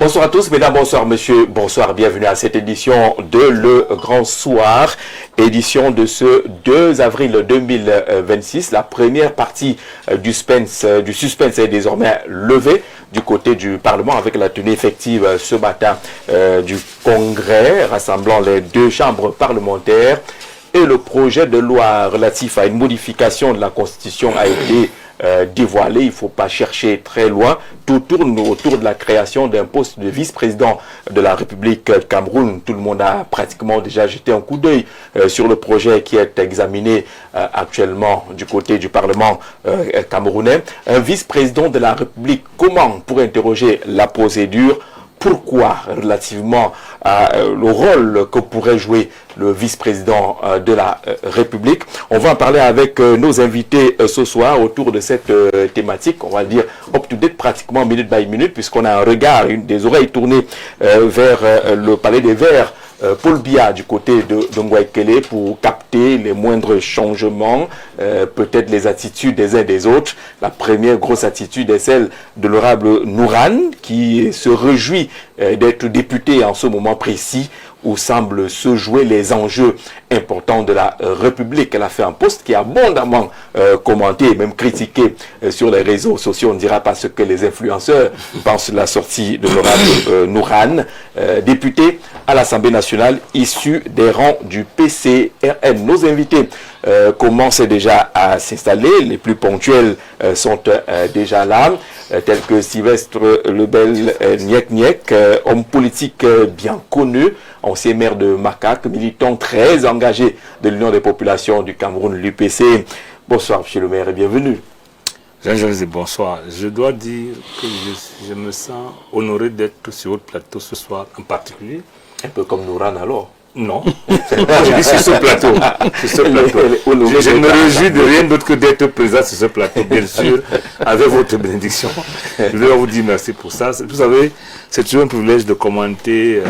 Bonsoir à tous, mesdames, bonsoir monsieur, bonsoir, bienvenue à cette édition de Le Grand Soir, édition de ce 2 avril 2026. La première partie du suspense est désormais levée du côté du Parlement avec la tenue effective ce matin du Congrès rassemblant les deux chambres parlementaires et le projet de loi relatif à une modification de la Constitution a été dévoilé. Il ne faut pas chercher très loin. Tout tourne autour de la création d'un poste de vice-président de la République Cameroun. Tout le monde a pratiquement déjà jeté un coup d'œil sur le projet qui est examiné actuellement du côté du Parlement camerounais. Un vice-président de la République, comment, pour interroger la procédure, pourquoi relativement le rôle que pourrait jouer le vice-président de la République. On va en parler avec nos invités ce soir autour de cette thématique, on va dire up-to-date pratiquement minute by minute, puisqu'on a un regard, des oreilles tournées vers le Palais des Verts, Paul Biya du côté de Ngouaikele pour capter les moindres changements, peut-être les attitudes des uns des autres. La première grosse attitude est celle de l'honorable Nourane qui se réjouit d'être député en ce moment précis où semblent se jouer les enjeux importants de la République. Elle a fait un post qui est abondamment commenté et même critiqué sur les réseaux sociaux. On ne dira pas ce que les influenceurs pensent de la sortie de l'honorable Nourane, député à l'Assemblée nationale issu des rangs du PCRN. Nos invités commencent déjà à s'installer. Les plus ponctuels sont déjà là, tels que Sylvestre Lebel Niek, homme politique bien connu, ancien maire de Makak, militant très engagé de l'Union des populations du Cameroun, l'UPC. Bonsoir, monsieur le maire, et bienvenue. Jean-José, bonsoir. Je dois dire que je me sens honoré d'être sur votre plateau ce soir en particulier. Un peu comme Nourane alors. Non, je dis sur ce plateau. Je ne me réjouis de rien d'autre que d'être présent sur ce plateau, bien sûr, avec votre bénédiction. Je dois vous dire merci pour ça. Vous savez, c'est toujours un privilège de commenter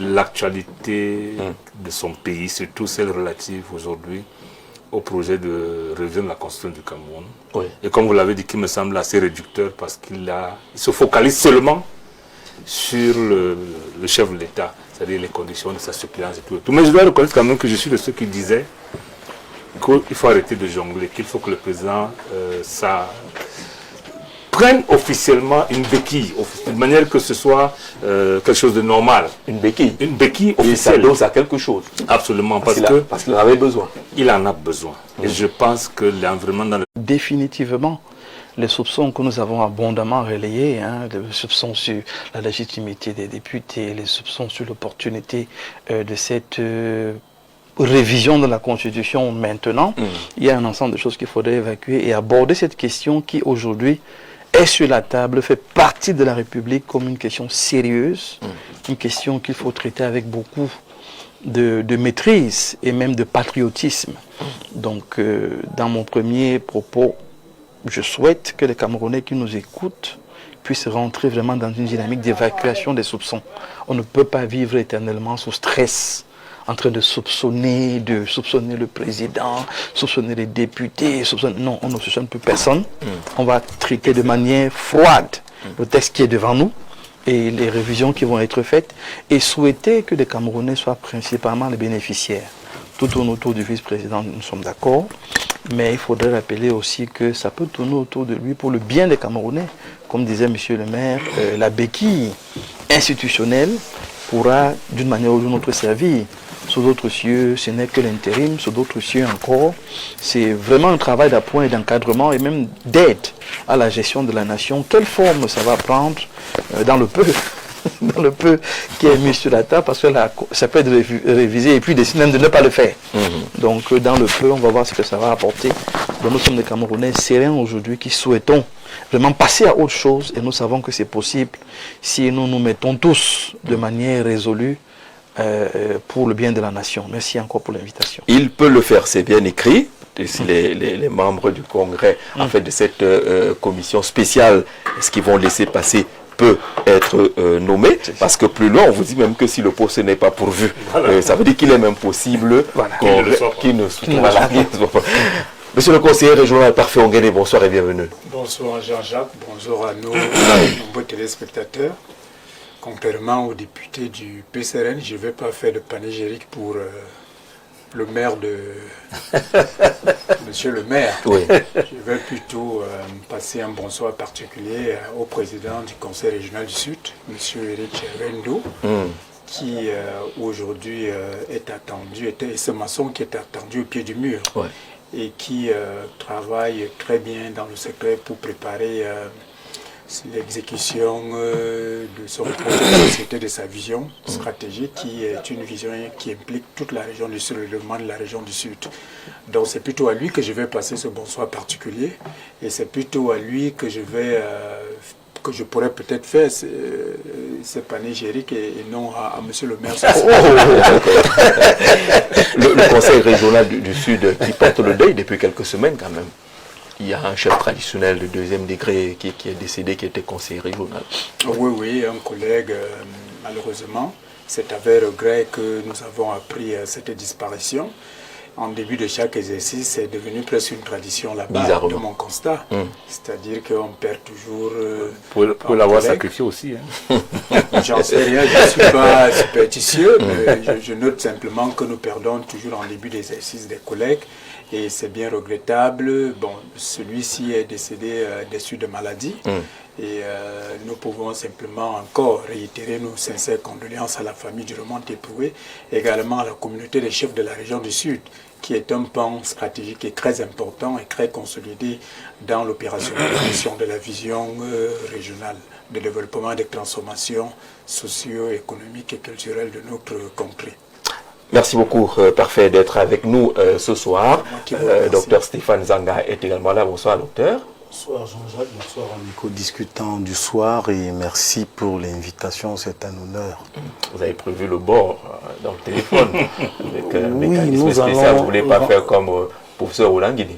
l'actualité de son pays, surtout celle relative aujourd'hui au projet de révision de la Constitution du Cameroun. Oui. Et comme vous l'avez dit, qui me semble assez réducteur parce qu'il se focalise seulement sur le chef de l'État, c'est-à-dire les conditions de sa suppléance et tout. Mais je dois reconnaître quand même que je suis de ceux qui disaient qu'il faut arrêter de jongler, qu'il faut que le président prenne officiellement une béquille, de manière que ce soit quelque chose de normal. Une béquille. Une béquille officielle. Et ça dose à quelque chose. Absolument, parce qu'il en avait besoin. Il en a besoin. Et je pense que l'environnement dans le... Définitivement, les soupçons que nous avons abondamment relayés, les soupçons sur la légitimité des députés, les soupçons sur l'opportunité de cette révision de la Constitution maintenant, il y a un ensemble de choses qu'il faudrait évacuer et aborder cette question qui aujourd'hui est sur la table, fait partie de la République comme une question sérieuse, une question qu'il faut traiter avec beaucoup de maîtrise et même de patriotisme. Donc, dans mon premier propos, je souhaite que les Camerounais qui nous écoutent puissent rentrer vraiment dans une dynamique d'évacuation des soupçons. On ne peut pas vivre éternellement sous stress, en train de soupçonner le président, soupçonner les députés. Non, on ne soupçonne plus personne. On va traiter de manière froide le texte qui est devant nous et les révisions qui vont être faites et souhaiter que les Camerounais soient principalement les bénéficiaires. Tout tourne autour du vice-président, nous sommes d'accord, mais il faudrait rappeler aussi que ça peut tourner autour de lui pour le bien des Camerounais. Comme disait monsieur le maire, la béquille institutionnelle pourra d'une manière ou d'une autre servir. Sous d'autres cieux, ce n'est que l'intérim, sous d'autres cieux encore. C'est vraiment un travail d'appoint et d'encadrement et même d'aide à la gestion de la nation. Quelle forme ça va prendre dans le peu dans le peu qui est mis sur la table, parce que ça peut être révisé et puis décider même de ne pas le faire. Donc dans le peu, on va voir ce que ça va apporter. Donc nous sommes des Camerounais sereins aujourd'hui qui souhaitons vraiment passer à autre chose et nous savons que c'est possible si nous nous mettons tous de manière résolue pour le bien de la nation. Merci encore pour l'invitation. Il peut le faire, c'est bien écrit. Si les membres du Congrès, en fait, de cette commission spéciale, est-ce qu'ils vont laisser passer peut être nommé, parce que plus loin, on vous dit même que si le poste n'est pas pourvu, ça veut dire qu'il est même possible qu'il ne soit pas. Monsieur le conseiller régional Parfait Ongene, bonsoir et bienvenue. Bonsoir Jean-Jacques, bonjour à nos nombreux téléspectateurs. Contrairement aux députés du PCRN, je ne vais pas faire de panégyrique pour le maire de... Monsieur le maire. Oui. Je vais plutôt passer un bonsoir particulier au président du Conseil régional du Sud, Monsieur Eric Rendo, qui aujourd'hui est attendu, et ce maçon qui est attendu au pied du mur, et qui travaille très bien dans le secret pour préparer l'exécution de son projet de société, de sa vision stratégique, qui est une vision qui implique toute la région du Sud, le développement de la région du Sud. Donc c'est plutôt à lui que je vais passer ce bonsoir particulier, et c'est plutôt à lui que je pourrais peut-être faire ce panégyrique et non à monsieur le maire. Le Conseil régional du Sud qui porte le deuil depuis quelques semaines quand même. Il y a un chef traditionnel de deuxième degré qui est décédé, qui était conseiller régional. Oui, un collègue, malheureusement. C'est avec regret que nous avons appris cette disparition. En début de chaque exercice, c'est devenu presque une tradition là-bas, de mon constat. C'est-à-dire qu'on perd toujours... Pour l'avoir sacrifié aussi. Hein. J'en sais rien, je ne suis pas superstitieux, mais je note simplement que nous perdons toujours en début d'exercice des collègues. Et c'est bien regrettable. Bon, celui-ci est décédé des suites de maladie. Et nous pouvons simplement encore réitérer nos sincères condoléances à la famille du Romand éprouvé, également à la communauté des chefs de la région du Sud, qui est un pan stratégique et très important et très consolidé dans l'opérationnalisation de la vision régionale de développement et de transformation socio-économique et culturelle de notre contrée. Merci beaucoup, Parfait, d'être avec nous ce soir. Docteur Stéphane Zanga est également là. Bonsoir, docteur. Bonsoir Jean-Jacques, bonsoir Nico, discutant du soir, et merci pour l'invitation, c'est un honneur. Vous avez prévu le bord dans le téléphone avec un oui, mécanisme spécial, vous ne voulez pas faire comme professeur Oulangini.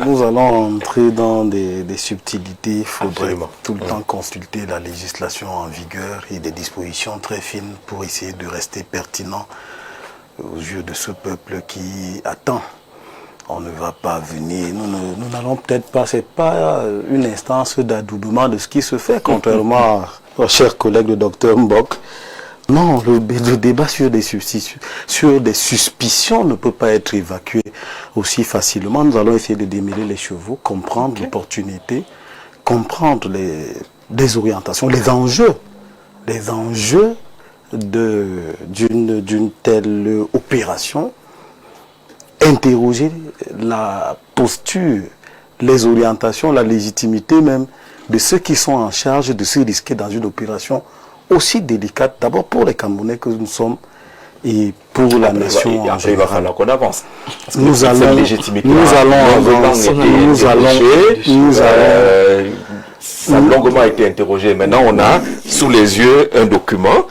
Nous allons entrer dans des subtilités, il faudrait Absolument. tout le temps consulter la législation en vigueur et des dispositions très fines pour essayer de rester pertinent aux yeux de ce peuple qui attend. On ne va pas venir, nous n'allons peut-être pas, c'est pas une instance d'adoubement de ce qui se fait, contrairement à nos chers collègues de Dr Mbok. Non, le débat sur des suspicions ne peut pas être évacué aussi facilement. Nous allons essayer de démêler les chevaux, comprendre l'opportunité, comprendre les orientations, les enjeux d'une telle opération. Interroger la posture, les orientations, la légitimité même de ceux qui sont en charge de se risquer dans une opération aussi délicate, d'abord pour les Camerounais que nous sommes et pour la nation en général. Il va falloir qu'on avance. Nous allons ça a longuement été interrogé. Maintenant, on a sous les yeux un document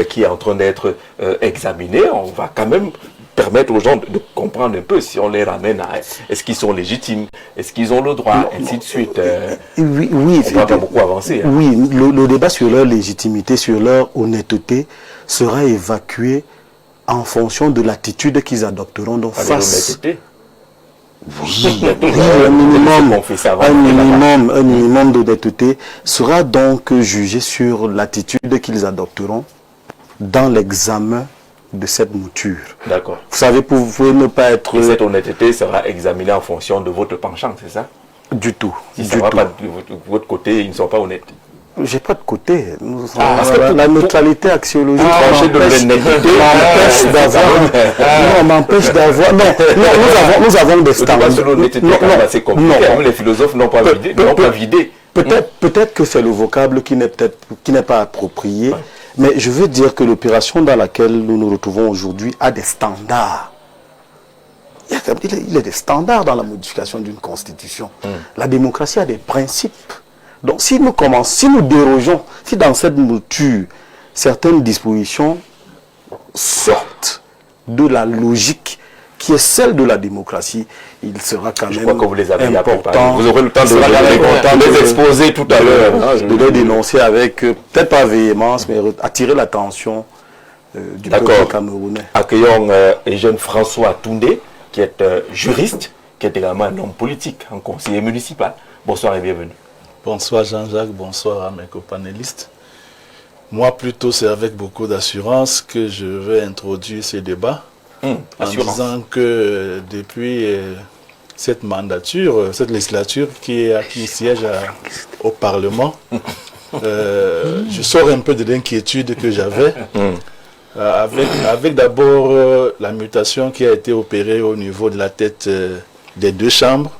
qui est en train d'être examiné. On va quand même permettre aux gens de comprendre un peu si on les ramène à est-ce qu'ils sont légitimes, est-ce qu'ils ont le droit, ainsi de suite. Oui, on va pas beaucoup avancer. Hein. Oui, le débat sur leur légitimité, sur leur honnêteté sera évacué en fonction de l'attitude qu'ils adopteront. Donc face... un minimum d'honnêteté sera donc jugé sur l'attitude qu'ils adopteront dans l'examen de cette mouture. D'accord. Vous savez, vous pouvez ne pas être... Et cette honnêteté sera examinée en fonction de votre penchant, c'est ça? Du tout. Si ça ne va pas de votre côté, ils ne sont pas honnêtes. J'ai pas de côté. La neutralité axiologique m'empêche d'avoir... nous avons des standards. C'est compliqué. Les philosophes n'ont pas vidé. Peut-être que c'est le vocable qui n'est pas approprié. Ouais. Mais je veux dire que l'opération dans laquelle nous nous retrouvons aujourd'hui a des standards. Il y a des standards dans la modification d'une constitution. La démocratie a des principes. Donc si nous dérogeons, si dans cette mouture, certaines dispositions sortent de la logique qui est celle de la démocratie, il sera quand même crois que vous les avez important. Vous aurez le temps de les exposer tout à l'heure. De les dénoncer avec, peut-être pas véhémence, mais attirer l'attention du peuple camerounais. Accueillons le jeune François Toundé, qui est juriste, qui est également un homme politique, un conseiller municipal. Bonsoir et bienvenue. Bonsoir Jean-Jacques, bonsoir à mes copanélistes. Moi, plutôt, c'est avec beaucoup d'assurance que je vais introduire ces débats en disant que depuis cette mandature, cette législature qui siège au Parlement, je sors un peu de l'inquiétude que j'avais avec d'abord la mutation qui a été opérée au niveau de la tête des deux chambres,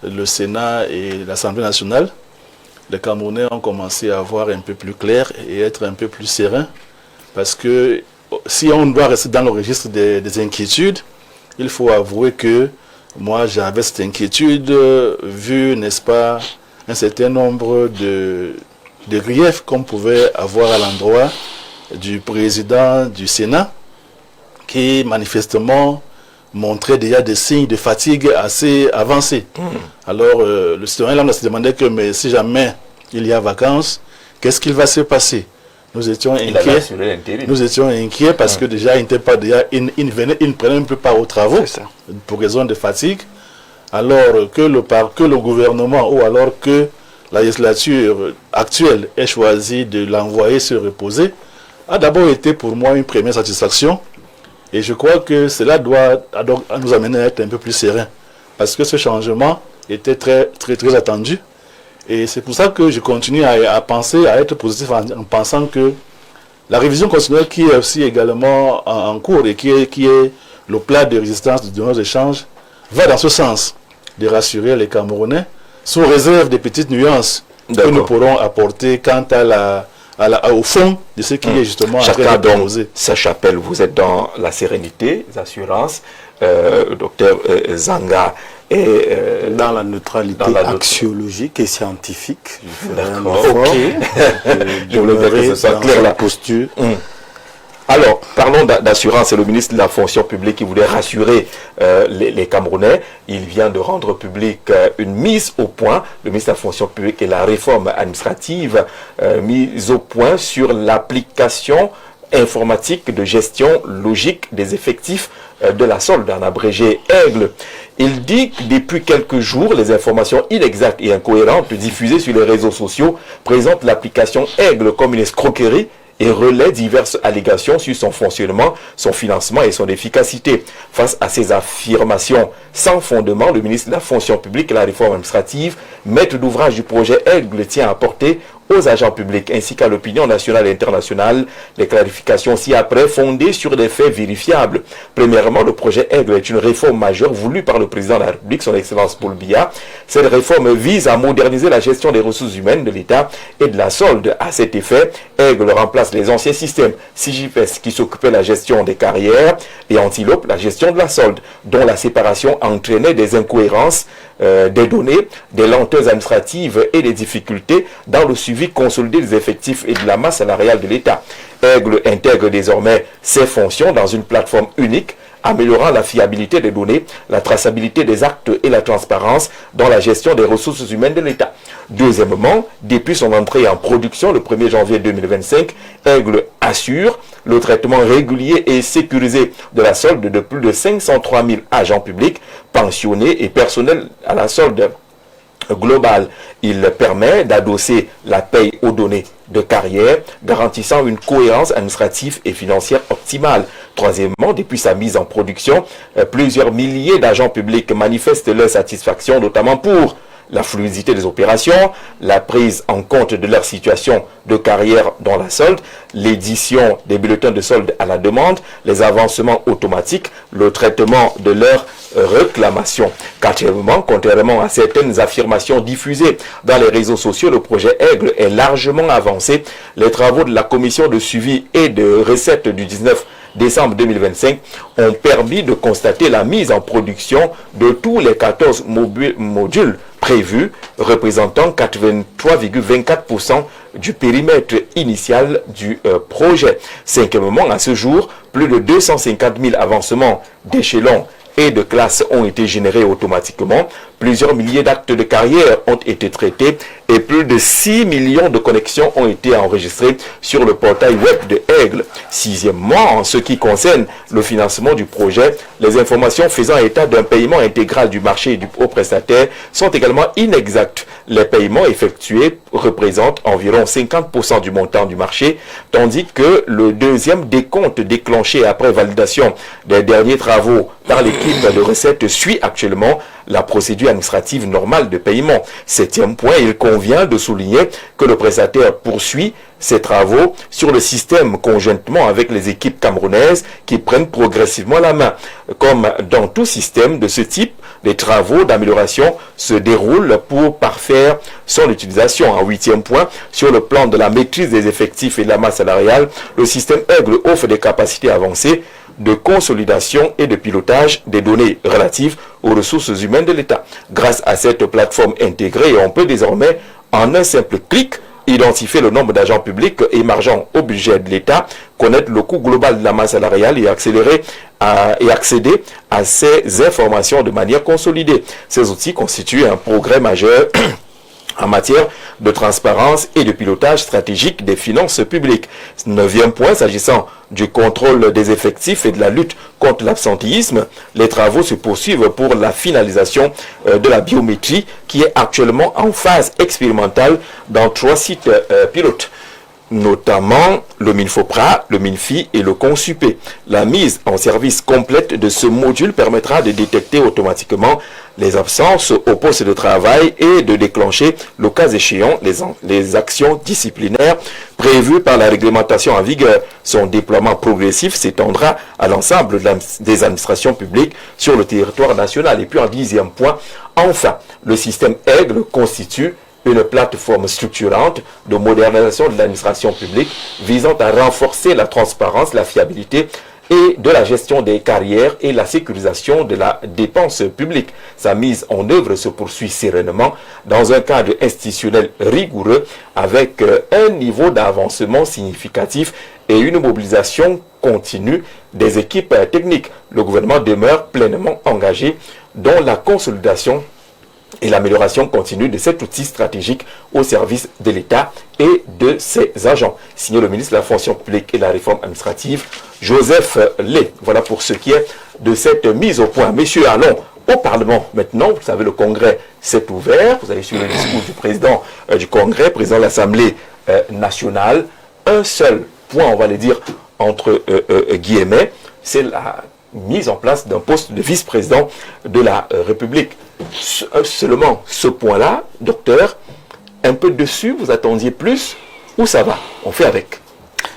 le Sénat et l'Assemblée nationale. Les Camerounais ont commencé à voir un peu plus clair et être un peu plus sereins, parce que si on doit rester dans le registre des inquiétudes, il faut avouer que moi j'avais cette inquiétude vu, n'est-ce pas, un certain nombre de griefs qu'on pouvait avoir à l'endroit du président du Sénat, qui manifestement montrait déjà des signes de fatigue assez avancés. Alors le citoyen là se demandait que mais si jamais il y a vacances, qu'est-ce qu'il va se passer? Nous étions inquiets parce que déjà il ne prenait un peu part aux travaux pour raison de fatigue, alors que le gouvernement ou alors que la législature actuelle ait choisi de l'envoyer se reposer, a d'abord été pour moi une première satisfaction. Et je crois que cela doit nous amener à être un peu plus serein, parce que ce changement était très, très, très attendu. Et c'est pour ça que je continue à penser, à être positif en pensant que la révision constitutionnelle qui est aussi également en cours et qui est le plat de résistance de nos échanges, va dans ce sens de rassurer les Camerounais, sous réserve des petites nuances que nous pourrons apporter quant au fond de ce qui est justement chacun dans sa chapelle. Vous êtes dans la sérénité, les assurances, docteur Zanga est dans la neutralité axiologique et scientifique. Je voulais que ce soit clair la posture. Alors, parlons d'assurance. C'est le ministre de la fonction publique qui voulait rassurer les Camerounais. Il vient de rendre public une mise au point, le ministre de la fonction publique et la réforme administrative, mise au point sur l'application informatique de gestion logique des effectifs de la solde, en abrégé Aigle. Il dit que depuis quelques jours, les informations inexactes et incohérentes diffusées sur les réseaux sociaux présentent l'application Aigle comme une escroquerie et relaie diverses allégations sur son fonctionnement, son financement et son efficacité. Face à ces affirmations sans fondement, le ministre de la fonction publique et la réforme administrative, maître d'ouvrage du projet Aigle, tient à apporter aux agents publics ainsi qu'à l'opinion nationale et internationale des clarifications ci-après fondées sur des faits vérifiables. Premièrement, le projet Aigle est une réforme majeure voulue par le président de la République, son Excellence Paul Biya. Cette réforme vise à moderniser la gestion des ressources humaines de l'État et de la solde. À cet effet, Aigle remplace les anciens systèmes CIGIPES qui s'occupaient de la gestion des carrières et Antilope la gestion de la solde, dont la séparation entraînait des incohérences des données, des lenteurs administratives et des difficultés dans le suivi consolidé des effectifs et de la masse salariale de l'État. Aigle intègre désormais ses fonctions dans une plateforme unique, améliorant la fiabilité des données, la traçabilité des actes et la transparence dans la gestion des ressources humaines de l'État. Deuxièmement, depuis son entrée en production le 1er janvier 2025, Aigle assure le traitement régulier et sécurisé de la solde de plus de 503 000 agents publics, pensionnés et personnels à la solde globale. Il permet d'adosser la paye aux données de carrière, garantissant une cohérence administrative et financière optimale. Troisièmement, depuis sa mise en production, plusieurs milliers d'agents publics manifestent leur satisfaction, notamment pour la fluidité des opérations, la prise en compte de leur situation de carrière dans la solde, l'édition des bulletins de solde à la demande, les avancements automatiques, le traitement de leurs réclamations. Quatrièmement, contrairement à certaines affirmations diffusées dans les réseaux sociaux, le projet Aigle est largement avancé. Les travaux de la commission de suivi et de recettes du 19 décembre 2025 ont permis de constater la mise en production de tous les 14 modules prévus, représentant 83,24% du périmètre initial du projet. Cinquièmement, à ce jour, plus de 250 000 avancements d'échelons et de classes ont été générés automatiquement Plusieurs milliers d'actes de carrière ont été traités et plus de 6 millions de connexions ont été enregistrées sur le portail web de Aigle. Sixièmement, en ce qui concerne le financement du projet, les informations faisant état d'un paiement intégral du marché aux prestataires sont également inexactes. Les paiements effectués représentent environ 50% du montant du marché, tandis que le deuxième décompte déclenché après validation des derniers travaux par l'équipe de recettes suit actuellement la procédure administrative normale de paiement. Septième point, il convient de souligner que le prestataire poursuit ses travaux sur le système conjointement avec les équipes camerounaises qui prennent progressivement la main. Comme dans tout système de ce type, les travaux d'amélioration se déroulent pour parfaire son utilisation. En huitième point, sur le plan de la maîtrise des effectifs et de la masse salariale, le système Aigle offre des capacités avancées de consolidation et de pilotage des données relatives aux ressources humaines de l'État. Grâce à cette plateforme intégrée, on peut désormais, en un simple clic, identifier le nombre d'agents publics émargeant au budget de l'État, connaître le coût global de la masse salariale et accéder à ces informations de manière consolidée. Ces outils constituent un progrès majeur en matière de transparence et de pilotage stratégique des finances publiques. Neuvième point, s'agissant du contrôle des effectifs et de la lutte contre l'absentéisme, les travaux se poursuivent pour la finalisation de la biométrie qui est actuellement en phase expérimentale dans 3 sites pilotes, notamment le MINFOPRA, le MINFI et le CONSUPE. La mise en service complète de ce module permettra de détecter automatiquement les absences au poste de travail et de déclencher, le cas échéant, les actions disciplinaires prévues par la réglementation en vigueur. Son déploiement progressif s'étendra à l'ensemble des administrations publiques sur le territoire national. Et puis en 10e point, enfin, le système Aigle constitue une plateforme structurante de modernisation de l'administration publique visant à renforcer la transparence, la fiabilité et de la gestion des carrières et la sécurisation de la dépense publique. Sa mise en œuvre se poursuit sereinement dans un cadre institutionnel rigoureux avec un niveau d'avancement significatif et une mobilisation continue des équipes techniques. Le gouvernement demeure pleinement engagé dans la consolidation et l'amélioration continue de cet outil stratégique au service de l'État et de ses agents. Signé le ministre de la fonction publique et de la réforme administrative, Joseph Lé. Voilà pour ce qui est de cette mise au point. Messieurs, allons au Parlement maintenant. Vous savez, le Congrès s'est ouvert. Vous avez suivi le discours du président du Congrès, président de l'Assemblée nationale. Un seul point, on va le dire entre guillemets, c'est la mise en place d'un poste de vice-président de la République. Seulement ce point-là, docteur, un peu dessus, vous attendiez plus, ou ça va? On fait avec.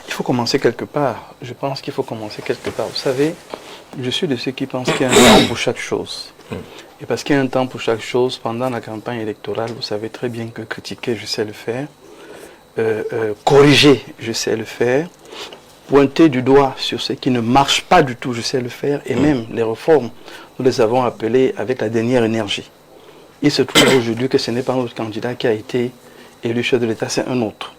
Il faut commencer quelque part. Je pense qu'il faut commencer quelque part. Vous savez, je suis de ceux qui pensent qu'il y a un temps pour chaque chose. Et parce qu'il y a un temps pour chaque chose, pendant la campagne électorale, vous savez très bien que critiquer, je sais le faire. Corriger, je sais le faire. Pointer du doigt sur ce qui ne marche pas du tout, je sais le faire. Et même les réformes, nous les avons appelées avec la dernière énergie. Il se trouve aujourd'hui que ce n'est pas notre candidat qui a été élu chef de l'État, c'est un autre.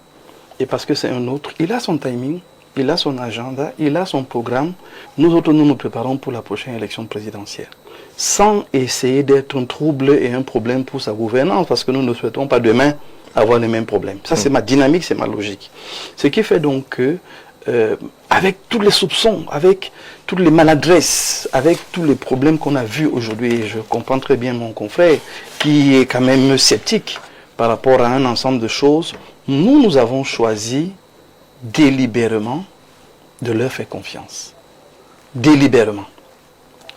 Et parce que c'est un autre, il a son timing, il a son agenda, il a son programme. Nous autres, nous nous préparons pour la prochaine élection présidentielle. Sans essayer d'être un trouble et un problème pour sa gouvernance, parce que nous ne souhaitons pas demain avoir les mêmes problèmes. Ça, c'est ma dynamique, c'est ma logique. Ce qui fait donc que avec tous les soupçons, avec toutes les maladresses, avec tous les problèmes qu'on a vus aujourd'hui, et je comprends très bien mon confrère qui est quand même sceptique par rapport à un ensemble de choses, nous avons choisi délibérément de leur faire confiance. Délibérément.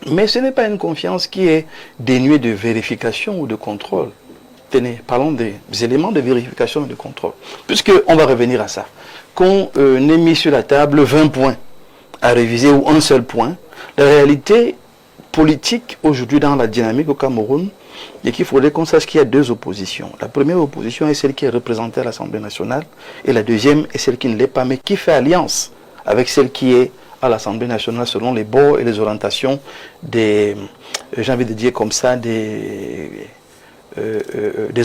Mais ce n'est pas une confiance qui est dénuée de vérification ou de contrôle. Tenez, parlons des éléments de vérification et de contrôle. Puisqu'on va revenir à ça. Qu'on ait mis sur la table 20 points à réviser ou un seul point, la réalité politique aujourd'hui dans la dynamique au Cameroun est qu'il faudrait qu'on sache qu'il y a 2 oppositions. La première opposition est celle qui est représentée à l'Assemblée nationale et la deuxième est celle qui ne l'est pas, mais qui fait alliance avec celle qui est à l'Assemblée nationale selon les bords et les orientations des, j'ai envie de dire comme ça, des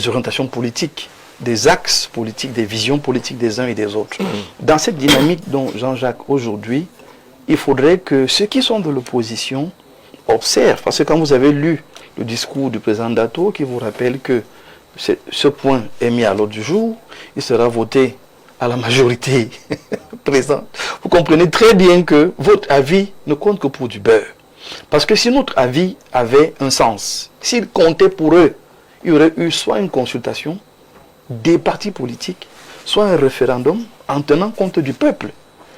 orientations politiques, des axes politiques, des visions politiques des uns et des autres. Dans cette dynamique dont Jean-Jacques aujourd'hui, il faudrait que ceux qui sont de l'opposition observent, parce que quand vous avez lu le discours du président Dato qui vous rappelle que ce point est mis à l'ordre du jour, il sera voté à la majorité présente. Vous comprenez très bien que votre avis ne compte que pour du beurre. Parce que si notre avis avait un sens, s'il comptait pour eux, il y aurait eu soit une consultation des partis politiques, soit un référendum en tenant compte du peuple.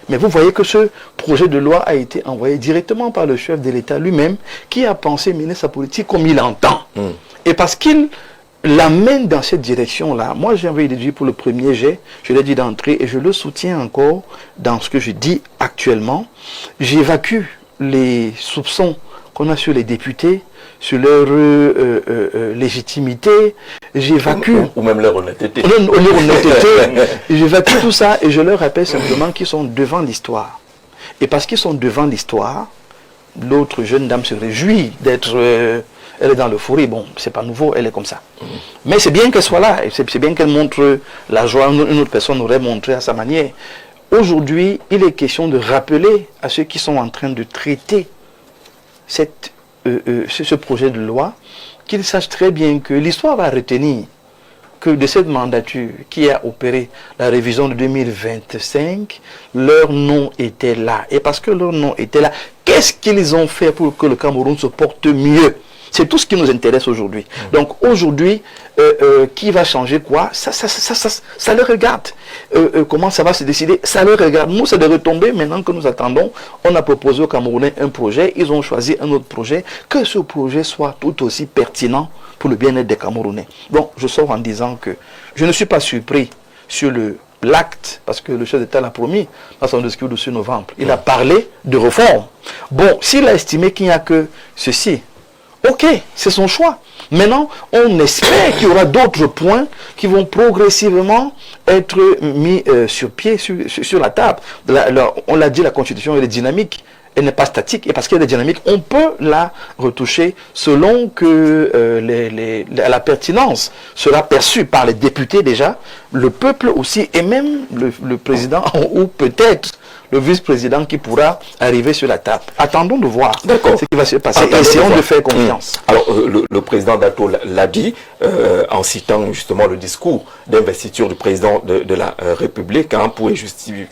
Mais vous voyez que ce projet de loi a été envoyé directement par le chef de l'État lui-même qui a pensé mener sa politique comme il entend. Et parce qu'il l'amène dans cette direction-là, moi j'ai envie de dire pour le premier jet, je l'ai dit d'entrée et je le soutiens encore dans ce que je dis actuellement, j'évacue les soupçons qu'on a sur les députés, sur leur légitimité, j'évacue... Ou même leur honnêteté. J'évacue tout ça et je leur rappelle simplement qu'ils sont devant l'histoire. Et parce qu'ils sont devant l'histoire, l'autre jeune dame se réjouit d'être... elle est dans l'euphorie, bon, c'est pas nouveau, elle est comme ça. Mais c'est bien qu'elle soit là, et c'est bien qu'elle montre la joie, une autre personne aurait montré à sa manière. Aujourd'hui, il est question de rappeler à ceux qui sont en train de traiter ce projet de loi, qu'ils sachent très bien que l'histoire va retenir que de cette mandature qui a opéré la révision de 2025, leur nom était là. Et parce que leur nom était là, qu'est-ce qu'ils ont fait pour que le Cameroun se porte mieux? C'est tout ce qui nous intéresse aujourd'hui. Donc aujourd'hui, qui va changer quoi? Ça le regarde. Comment ça va se décider? Ça le regarde. Nous, c'est de retomber maintenant que nous attendons. On a proposé aux Camerounais un projet. Ils ont choisi un autre projet. Que ce projet soit tout aussi pertinent pour le bien-être des Camerounais. Donc, je sors en disant que je ne suis pas surpris sur l'acte, parce que le chef d'État l'a promis dans son discours de ce novembre. Il a parlé de réforme. Bon, s'il a estimé qu'il n'y a que ceci, ok, c'est son choix. Maintenant, on espère qu'il y aura d'autres points qui vont progressivement être mis sur pied, sur la table. On l'a dit, la Constitution, elle est dynamique. Elle n'est pas statique. Et parce qu'elle est dynamique, on peut la retoucher selon que la pertinence sera perçue par les députés déjà, le peuple aussi, et même le président, ou peut-être le vice-président qui pourra arriver sur la table. Attendons de voir ce qui va se passer. Essayons de faire confiance. Alors, le président Dato l'a dit, en citant justement le discours d'investiture du président de la République, pour justifier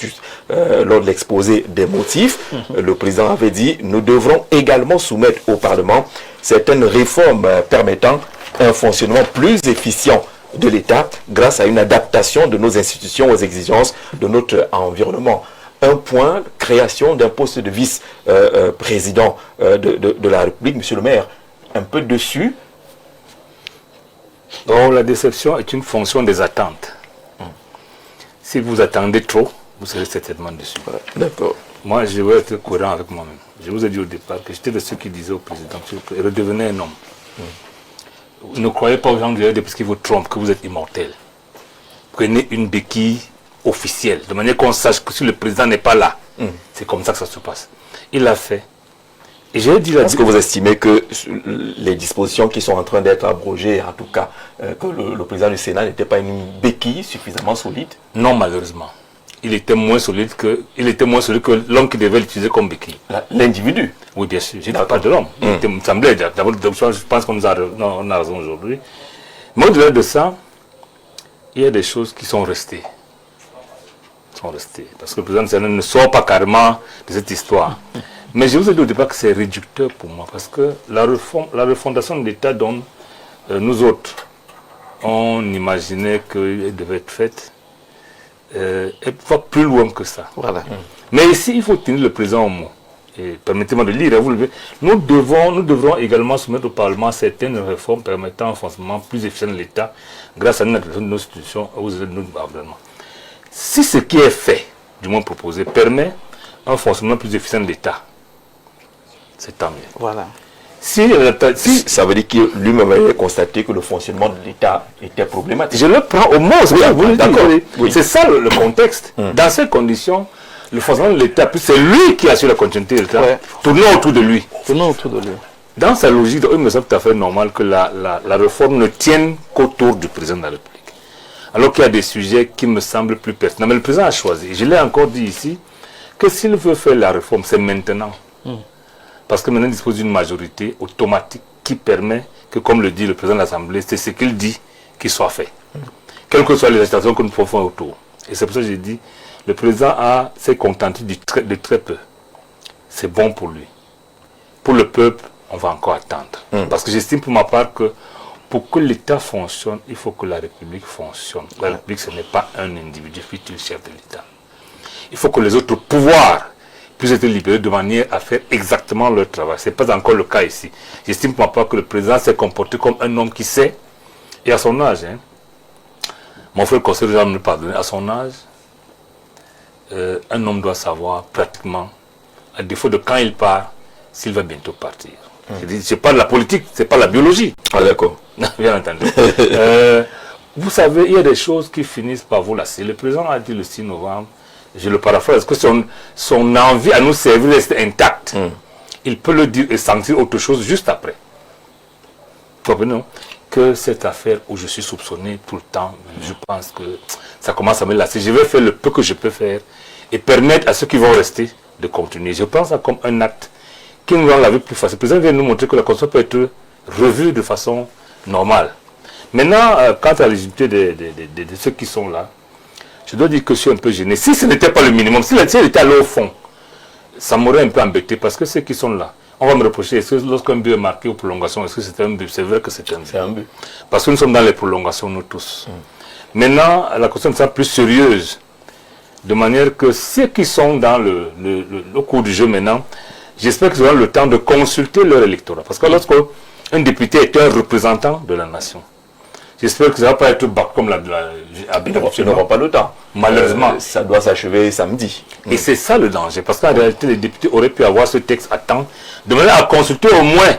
lors de l'exposé des motifs, le président avait dit, nous devrons également soumettre au Parlement certaines réformes permettant un fonctionnement plus efficient de l'État grâce à une adaptation de nos institutions aux exigences de notre environnement. Un point, création d'un poste de vice-président de la République, monsieur le maire, un peu dessus. Donc la déception est une fonction des attentes. Si vous attendez trop, vous serez certainement déçu. D'accord. Moi, je vais être cohérent avec moi-même. Je vous ai dit au départ que j'étais de ceux qui disaient au président, redevenez un homme. Ne croyez pas aux gens parce qu'ils vous trompent, que vous êtes immortel. Prenez une béquille officielle, de manière qu'on sache que si le président n'est pas là, c'est comme ça que ça se passe. Il l'a fait. Et j'ai dit Est-ce que vous estimez que les dispositions qui sont en train d'être abrogées, en tout cas, que le président du Sénat n'était pas une béquille suffisamment solide? Non, malheureusement. Il était moins solide que l'homme qui devait l'utiliser comme béquille. L'individu? Oui, bien sûr. Je ne dis pas de l'homme. Il me semblait, d'abord, je pense qu'on a raison aujourd'hui. Mais au-delà de ça, il y a des choses qui sont restées. Parce que le président ne sort pas carrément de cette histoire. Mais je vous ai dit au départ que c'est réducteur pour moi, parce que la refondation de l'État dont nous autres, on imaginait qu'elle devait être faite, elle va plus loin que ça. Voilà. Mais ici, il faut tenir le président au mot. Et permettez-moi de lire, vous le verrez. Nous devrons également soumettre au Parlement certaines réformes permettant un fonctionnement plus efficient de l'État grâce à une adaptation de nos institutions aux aides de notre gouvernement. Si ce qui est fait, du moins proposé, permet un fonctionnement plus efficient de l'État, c'est tant mieux. Voilà. Si ça veut dire que lui-même avait constaté que le fonctionnement de l'État était problématique. Je le prends au mot, oui. C'est ça le contexte. Dans ces conditions, le fonctionnement de l'État, c'est lui qui assure la continuité de l'État, tournons autour de lui. Dans sa logique, il me semble tout à fait normal que la réforme ne tienne qu'autour du président de la République. Alors qu'il y a des sujets qui me semblent plus pertinents. Mais le président a choisi. Je l'ai encore dit ici, que s'il veut faire la réforme, c'est maintenant. Parce que maintenant, il dispose d'une majorité automatique qui permet que, comme le dit le président de l'Assemblée, c'est ce qu'il dit qu'il soit fait. Quelles que soient les agitations que nous pouvons faire autour. Et c'est pour ça que j'ai dit, le président s'est contenté de très peu. C'est bon pour lui. Pour le peuple, on va encore attendre. Parce que j'estime pour ma part que pour que l'État fonctionne, il faut que la République fonctionne. La République, ce n'est pas un individu, fut-il chef de l'État. Il faut que les autres pouvoirs puissent être libérés de manière à faire exactement leur travail. Ce n'est pas encore le cas ici. J'estime pour ma part que le président s'est comporté comme un homme qui sait, et à son âge, mon frère conseiller va me pardonner, à son âge, un homme doit savoir pratiquement, à défaut de quand il part, s'il va bientôt partir. Je parle de la politique, ce n'est pas la biologie. Ah d'accord. Bien entendu. Vous savez, il y a des choses qui finissent par vous lasser. Le président a dit le 6 novembre, je le paraphrase, que son envie à nous servir reste intacte. Il peut le dire et sentir autre chose juste après. Comprenez? Que cette affaire où je suis soupçonné tout le temps, je pense que ça commence à me lasser. Je vais faire le peu que je peux faire et permettre à ceux qui vont rester de continuer. Je pense ça comme un acte qui nous rend la vie plus facile. Le président vient nous montrer que la Constitution peut être revue de façon normale. Maintenant, quant à la légitimité de ceux qui sont là, je dois dire que je suis un peu gêné. Si ce n'était pas le minimum, si elle était allée au fond, ça m'aurait un peu embêté parce que ceux qui sont là, on va me reprocher, est-ce que lorsqu'un but est marqué aux prolongations, est-ce que c'est un but? C'est vrai que c'est un but. C'est un but. Parce que nous sommes dans les prolongations, nous tous. Maintenant, la question sera plus sérieuse. De manière que ceux qui sont dans le cours du jeu maintenant, j'espère qu'ils auront le temps de consulter leur électorat. Parce que lorsqu'un député est un représentant de la nation, j'espère que ça ne va pas être bac comme Ils n'auront pas le temps. Malheureusement. Ça doit s'achever samedi. Et c'est ça le danger. Parce qu'en réalité, les députés auraient pu avoir ce texte à temps, de manière à consulter au moins,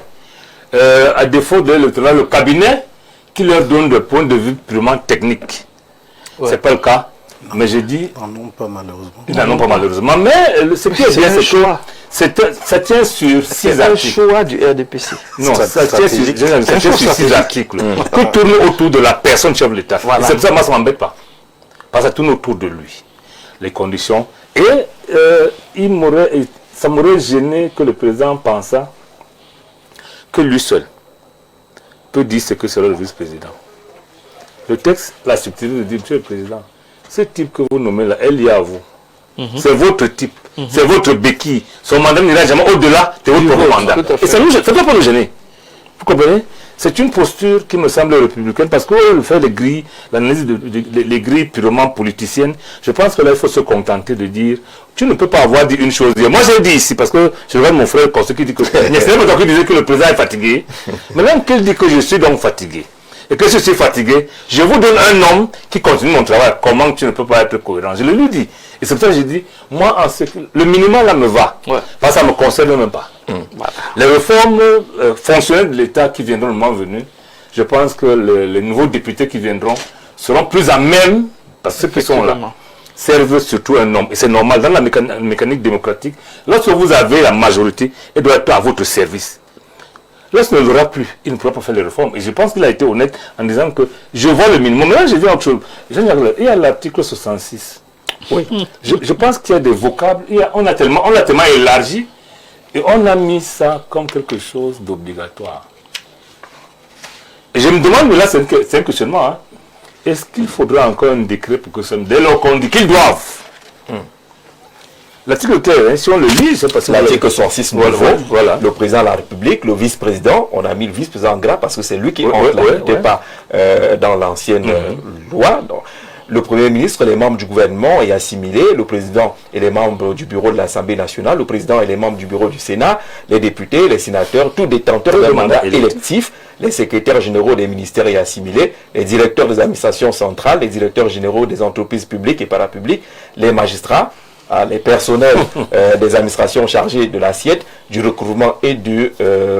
à défaut de l'électorat, le cabinet qui leur donne des points de vue purement techniques. Ouais. Ce n'est pas le cas. Mais j'ai dit... Ils n'en ont pas malheureusement. Ils n'en ont pas malheureusement. Mais ce qui est bien, c'est que ça tient sur 6 articles. C'est un choix du RDPC. Non, ça tient sur 6 articles. Qui tournent autour de la personne chef de l'État. Voilà. C'est pour ça que moi, ça ne m'embête pas. Parce que ça tourne autour de lui. Les conditions. Et ça m'aurait gêné que le président pensât que lui seul peut dire ce que sera le vice-président. Le texte, la subtilité de dire, monsieur le président, ce type que vous nommez là, elle y est à vous. C'est votre type, c'est votre béquille. Son mandat n'ira jamais au-delà de votre mandat. Et ça ne doit pas nous gêner. Vous comprenez? C'est une posture qui me semble républicaine parce que faire les grilles, l'analyse des grilles purement politiciennes, je pense que là il faut se contenter de dire tu ne peux pas avoir dit une chose. Moi j'ai dit ici parce que je regarde mon frère qui dit que qui disait que le président est fatigué. Maintenant qu'il dit que je suis donc fatigué et que je suis fatigué, je vous donne un homme qui continue mon travail. Comment tu ne peux pas être cohérent? Je le lui dis. Et c'est pour ça que j'ai dit, moi, le minimum là me va. Ouais. Parce que ça ne me concerne même pas. Voilà. Les réformes fonctionnelles de l'État qui viendront le moment venu, je pense que les nouveaux députés qui viendront seront plus à même, parce que ceux qui sont là servent surtout un homme. Et c'est normal, dans la mécanique démocratique, lorsque vous avez la majorité, elle doit être à votre service. Lorsqu'il ne l'aura plus, il ne pourra pas faire les réformes. Et je pense qu'il a été honnête en disant que je vois le minimum. Mais là, j'ai vu autre chose. Il y a l'article 66. Oui. Je pense qu'il y a des vocables. On a tellement élargi et on a mis ça comme quelque chose d'obligatoire. Et je me demande, mais là, c'est un questionnement. Hein. Est-ce qu'il faudra encore un décret pour que ça me dès lors qu'on dit qu'ils doivent L'article clair, si on le lit, c'est parce que... L'article 106 voilà. Le président de la République, le vice-président, on a mis le vice-président en gras parce que c'est lui qui entre, n'était pas dans l'ancienne loi. Donc, le Premier ministre, les membres du gouvernement est assimilé, le président et les membres du bureau de l'Assemblée nationale, le président et les membres du bureau du Sénat, les députés, les sénateurs, tout détenteur d'un mandat électif, les secrétaires généraux des ministères est assimilé, les directeurs des administrations centrales, les directeurs généraux des entreprises publiques et parapubliques, les magistrats, les personnels des administrations chargées de l'assiette, du recouvrement et du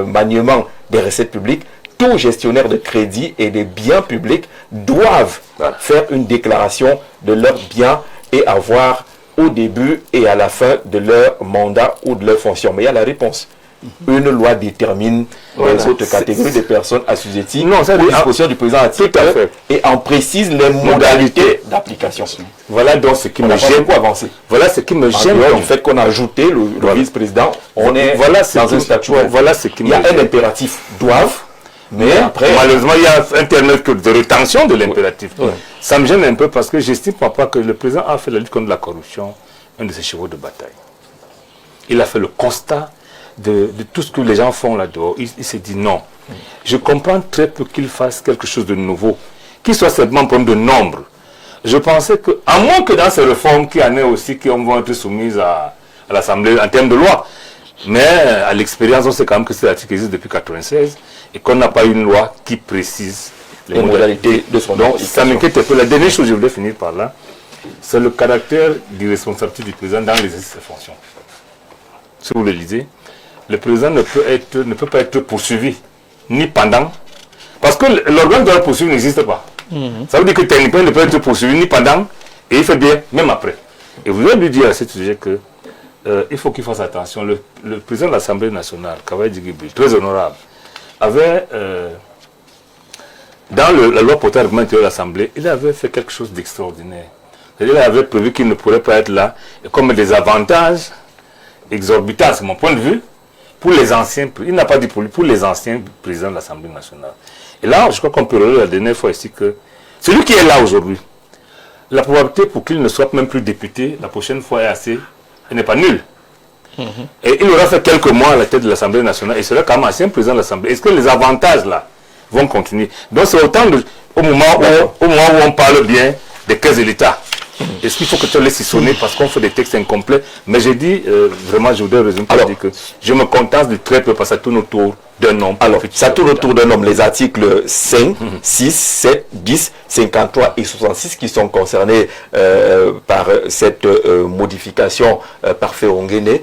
maniement des recettes publiques. Tous gestionnaires de crédit et des biens publics doivent faire une déclaration de leurs biens et avoir au début et à la fin de leur mandat ou de leur fonction. Mais il y a la réponse. une loi détermine les autres catégories de personnes assujetties aux dispositions du président article et en précise les modalités d'application. Voilà donc ce qui me gêne. Voilà ce qui me gêne. Du fait qu'on a ajouté le vice-président, on est dans un statut. Voilà ce qui me gêne. Il y a un gêne. impératif, doivent, mais après... Malheureusement, il y a un terme de rétention de l'impératif. Ça me gêne un peu parce que j'estime pas que le président a fait la lutte contre la corruption un de ses chevaux de bataille. Il a fait le constat de tout ce que les gens font là-dehors. Il s'est dit non. Je comprends très peu qu'il fasse quelque chose de nouveau, qu'il soit simplement un problème de nombre. Je pensais que, à moins que dans ces réformes qui en est aussi, qui vont être soumises à l'Assemblée en termes de loi, mais à l'expérience, on sait quand même que cet article existe depuis 1996 et qu'on n'a pas une loi qui précise les modalités de son nom. Ça m'inquiète un peu. La dernière chose, je voulais finir par là, c'est le caractère d'irresponsabilité du président dans l'exercice de ses fonctions. Si vous le lisez, le président ne peut pas être poursuivi ni pendant, parce que l'organe de la poursuite n'existe pas. Ça veut dire que techniquement, il ne peut être poursuivi ni pendant, et il fait bien, même après. Et vous allez lui dire à ce sujet que il faut qu'il fasse attention. Le président de l'Assemblée nationale, Kavaï Djigibil, très honorable, avait, dans la loi portant règlement intérieur de l'Assemblée, il avait fait quelque chose d'extraordinaire. Il avait prévu qu'il ne pourrait pas être là, et comme des avantages exorbitants, c'est mon point de vue, pour les anciens, il n'a pas dit pour les anciens présidents de l'Assemblée nationale. Et là, je crois qu'on peut relever la dernière fois ici que celui qui est là aujourd'hui, la probabilité pour qu'il ne soit même plus député, la prochaine fois est assez, elle n'est pas nulle. Et il aura fait quelques mois à la tête de l'Assemblée nationale, et sera quand même ancien président de l'Assemblée. Est-ce que les avantages là vont continuer? Donc c'est autant au moment où on parle bien des caisses de l'État. Est-ce qu'il faut que tu laisses sonner parce qu'on fait des textes incomplets? Mais j'ai dit, vraiment, je voudrais résumer pour dire que je me contente de très peu parce que ça tourne autour d'un homme. Alors, ça tourne autour d'un homme. Les articles 5, 6, 7, 10, 53 et 66 qui sont concernés par cette modification par Ferongene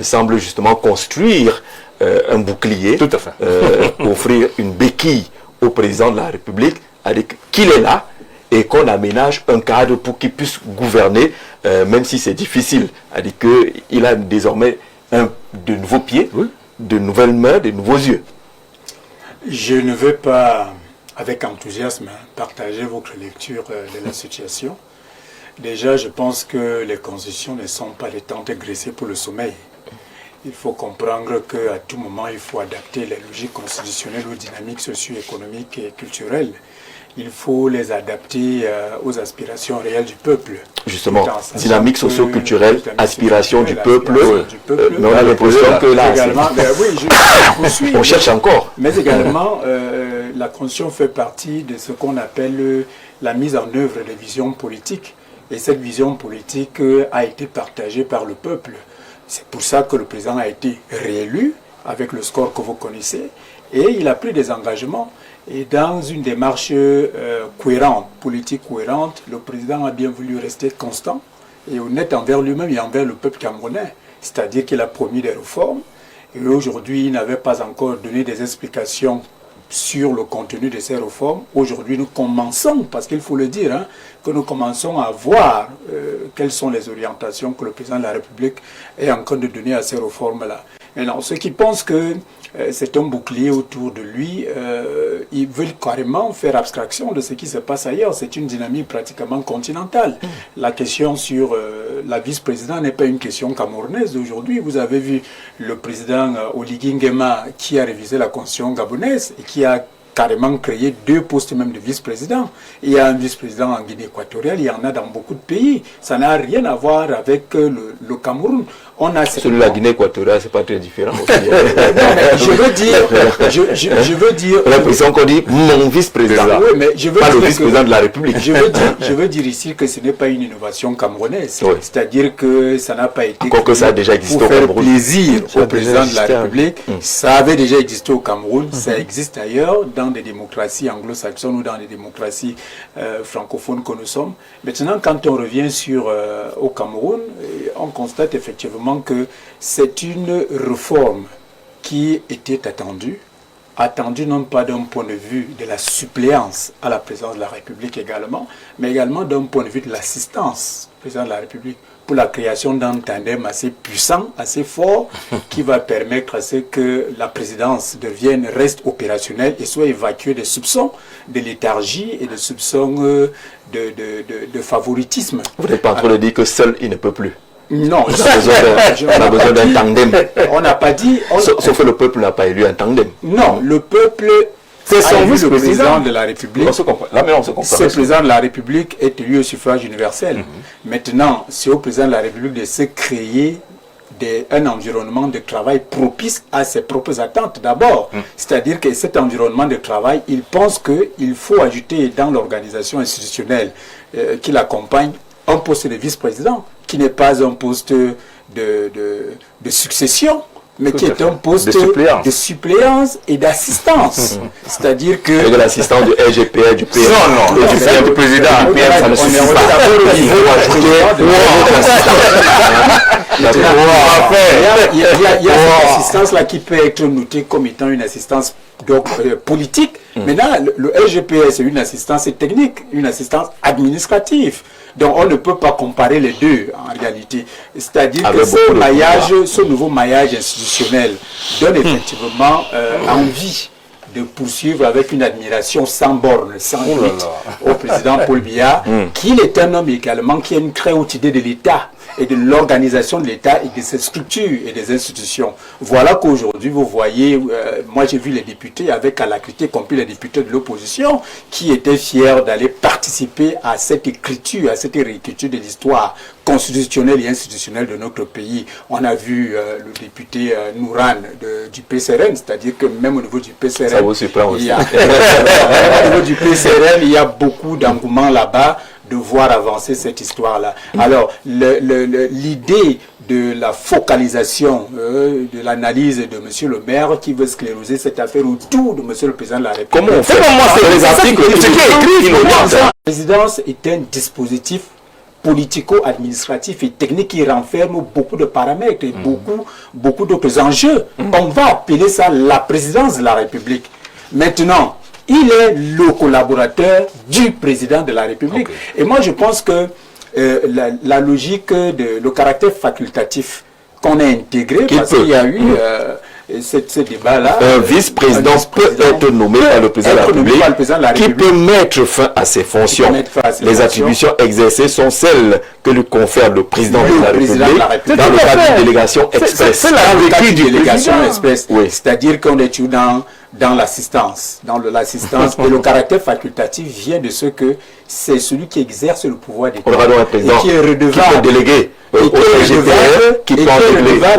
semblent justement construire un bouclier, tout à fait. Offrir une béquille au président de la République, avec qu'il est là, et qu'on aménage un cadre pour qu'il puisse gouverner, même si c'est difficile. C'est-à-dire qu'il a désormais de nouveaux pieds, de nouvelles mains, de nouveaux yeux. Je ne veux pas, avec enthousiasme, partager votre lecture de la situation. Déjà, je pense que les conditions ne sont pas les temps dégraissées pour le sommeil. Il faut comprendre qu'à tout moment, il faut adapter les logiques constitutionnelles aux dynamiques socio-économiques et culturelles. Il faut les adapter aux aspirations réelles du peuple. Justement, dynamique socio-culturelle, aspiration du peuple, mais on a l'impression que là, on cherche encore. Mais également, la constitution fait partie de ce qu'on appelle la mise en œuvre des visions politiques. Et cette vision politique a été partagée par le peuple. C'est pour ça que le président a été réélu avec le score que vous connaissez. Et il a pris des engagements. Et dans une démarche cohérente, politique cohérente, le président a bien voulu rester constant et honnête envers lui-même et envers le peuple camerounais. C'est-à-dire qu'il a promis des réformes. Et aujourd'hui, il n'avait pas encore donné des explications sur le contenu de ces réformes. Aujourd'hui, nous commençons, parce qu'il faut le dire, que nous commençons à voir quelles sont les orientations que le président de la République est en train de donner à ces réformes-là. Maintenant, ceux qui pensent que c'est un bouclier autour de lui, ils veulent carrément faire abstraction de ce qui se passe ailleurs. C'est une dynamique pratiquement continentale. La question sur la vice-présidente n'est pas une question camerounaise aujourd'hui. Vous avez vu le président Oligui Nguema qui a révisé la constitution gabonaise et qui a carrément créé 2 postes même de vice-président. Il y a un vice-président en Guinée équatoriale, il y en a dans beaucoup de pays. Ça n'a rien à voir avec le Cameroun. On a celui de la Guinée équatoriale, c'est pas très différent. Je veux dire... L'impression qu'on dit mon vice-président, oui, mais je veux pas dire le vice-président de la République. Je veux dire ici que ce n'est pas une innovation camerounaise. Oui. C'est-à-dire que ça n'a pas été que ça a déjà existé pour faire plaisir au président de la République. Ça avait déjà existé au Cameroun, ça existe ailleurs, dans des démocraties anglo-saxonnes ou dans des démocraties francophones que nous sommes. Maintenant, quand on revient au Cameroun, on constate effectivement que c'est une réforme qui était attendue non pas d'un point de vue de la suppléance à la présidence de la République également, mais également d'un point de vue de l'assistance au président de la République pour la création d'un tandem assez puissant, assez fort, qui va permettre à ce que la présidence reste opérationnelle et soit évacuée des soupçons de léthargie et des soupçons de favoritisme. Vous n'êtes pas en train de dire que seul il ne peut plus? Non, on a besoin d'un tandem. On n'a pas dit... Sauf que le peuple n'a pas élu un tandem. Non, le peuple C'est son a élu le vice-président président de la République. On se comprend. Là, mais on se comprend. Ce président de la République est élu au suffrage universel. Maintenant, c'est au président de la République de se créer un environnement de travail propice à ses propres attentes d'abord. C'est-à-dire que cet environnement de travail, il pense qu'il faut ajouter dans l'organisation institutionnelle qui l'accompagne un poste de vice-président, qui n'est pas un poste de succession, mais qui est un poste de suppléance et d'assistance. C'est-à-dire que... Et de l'assistance du RGPR, du PM. Non, du président. Ça ne suffit pas. Il faut ajouter il y a cette assistance-là qui peut être notée comme étant une assistance politique. Maintenant, le RGPR, c'est une assistance technique, une assistance administrative. Donc, on ne peut pas comparer les deux, en réalité. C'est-à-dire que ce nouveau maillage institutionnel donne effectivement envie de poursuivre avec une admiration sans borne, sans limite au président Paul Biya, qui est un homme également qui a une très haute idée de l'État et de l'organisation de l'État et de ses structures et des institutions. Voilà qu'aujourd'hui, vous voyez, moi j'ai vu les députés avec alacrité, compris les députés de l'opposition, qui étaient fiers d'aller participer à cette écriture, à cette réécriture de l'histoire constitutionnelle et institutionnelle de notre pays. On a vu le député Nouran du PCRN, c'est-à-dire que même au niveau du PCRN, ça vous surprend aussi. Au niveau du PCRN, il y a beaucoup d'engouement là-bas de voir avancer cette histoire-là. Alors, l'idée de la focalisation, de l'analyse de M. le maire qui veut scléroser cette affaire autour de M. le président de la République. Comment on fait? C'est les articles qui est écrit. La présidence est un dispositif politico-administratif et technique qui renferme beaucoup de paramètres et beaucoup d'autres enjeux. On va appeler ça la présidence de la République. Maintenant, il est le collaborateur du président de la République. Et moi, je pense que la logique, le caractère facultatif qu'on a intégré, parce qu'il y a eu ce débat-là. Un vice-président peut être nommé par le président de la République, qui peut mettre fin à ses fonctions. Les attributions exercées sont celles que lui confère le président de la République dans le cadre d'une délégation express. C'est la délégation express. C'est-à-dire qu'on est toujours dans l'assistance. L'assistance et le caractère facultatif vient de ce que c'est celui qui exerce le pouvoir d'État et qui est redevable. Qui peut déléguer qui peut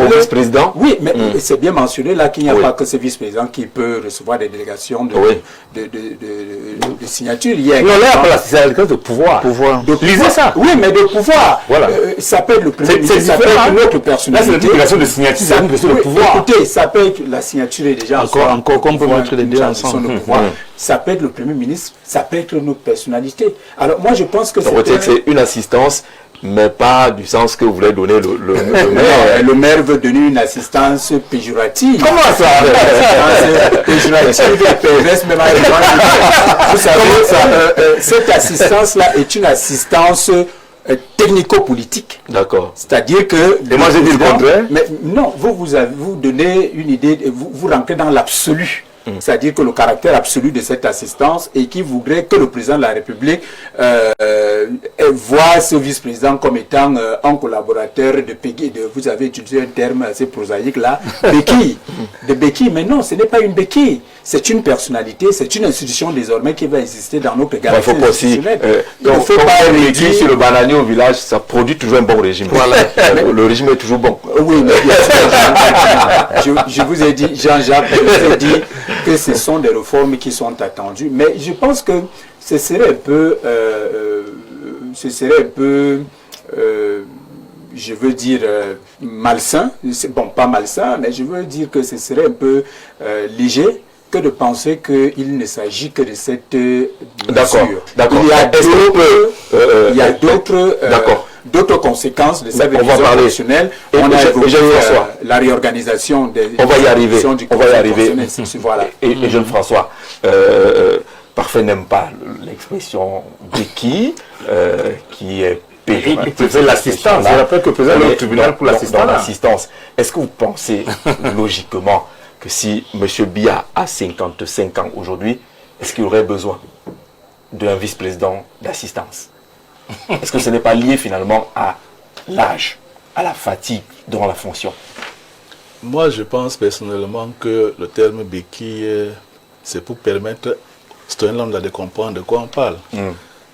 au vice-président. Oui, mais c'est bien mentionné là qu'il n'y a pas que ce vice-président qui peut recevoir des délégations de signature. Non, là, c'est la de pouvoir. Lisez ça. Oui, mais de pouvoir. Voilà. Ça peut être le premier ministre, ça peut être une autre personnalité. Là, c'est une délégation de signature, c'est une question de pouvoir. Écoutez, ça peut être la signature est déjà encore qu'on peut mettre les deux ensemble. Ça peut être le premier ministre, ça peut être une autre personnalité. Alors moi, je pense que c'est une assistance, mais pas du sens que vous voulez donner le maire. Le maire veut donner une assistance péjorative. Comment ça? Péjorative et perverse, même avec vous savez, cette assistance-là est une assistance technico-politique. D'accord. C'est-à-dire que... Et moi j'ai dit le contraire. Mais non, vous donnez une idée, vous rentrez dans l'absolu. C'est-à-dire que le caractère absolu de cette assistance et qui voudrait que le président de la République voit ce vice-président comme étant un collaborateur de béquille. Vous avez utilisé un terme assez prosaïque là, béquille. De béquille, mais non, ce n'est pas une béquille. C'est une personnalité, c'est une institution désormais qui va exister dans notre galaxie institutionnelle. Il ne faut pas réduire sur le bananier au village, ça produit toujours un bon régime. Voilà. Le régime est toujours bon. Oui, mais je vous ai dit, Jean-Jacques, je vous ai dit que ce sont des réformes qui sont attendues, mais je pense que ce serait un peu, je veux dire, malsain, bon, pas malsain, mais je veux dire que ce serait un peu léger que de penser qu'il ne s'agit que de cette mesure. D'accord. Il y a d'autres conséquences de cette révision constitutionnelle. On a évoqué la réorganisation des on va y arriver. Voilà. Et Jean-François, Parfait n'aime pas l'expression béquille, qui est péjoratif. Il faisait l'assistance. Je rappelle que le président est au tribunal pour l'assistance. Est-ce que vous pensez logiquement que si M. Biya a 55 ans aujourd'hui, est-ce qu'il aurait besoin d'un vice-président d'assistance? Est-ce que ce n'est pas lié finalement à l'âge, à la fatigue dans la fonction? Moi, je pense personnellement que le terme béquille, c'est pour permettre au citoyen lambda de comprendre de quoi on parle.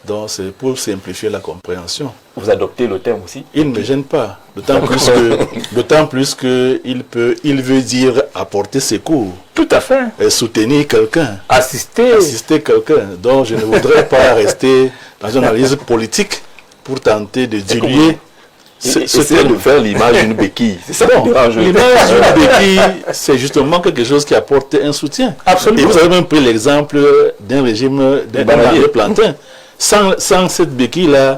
Donc, c'est pour simplifier la compréhension. Vous adoptez le terme aussi? Il ne me gêne pas. D'autant plus que il veut dire apporter secours. Tout à fait. Et soutenir quelqu'un. Assister quelqu'un. Donc, je ne voudrais pas rester dans une analyse politique pour tenter de diluer. C'est de faire l'image d'une béquille. C'est ça. L'image d'une béquille, c'est justement quelque chose qui apporte un soutien. Absolument. Et vous avez même pris l'exemple d'un régime d'un bananier plantain. Sans cette béquille-là,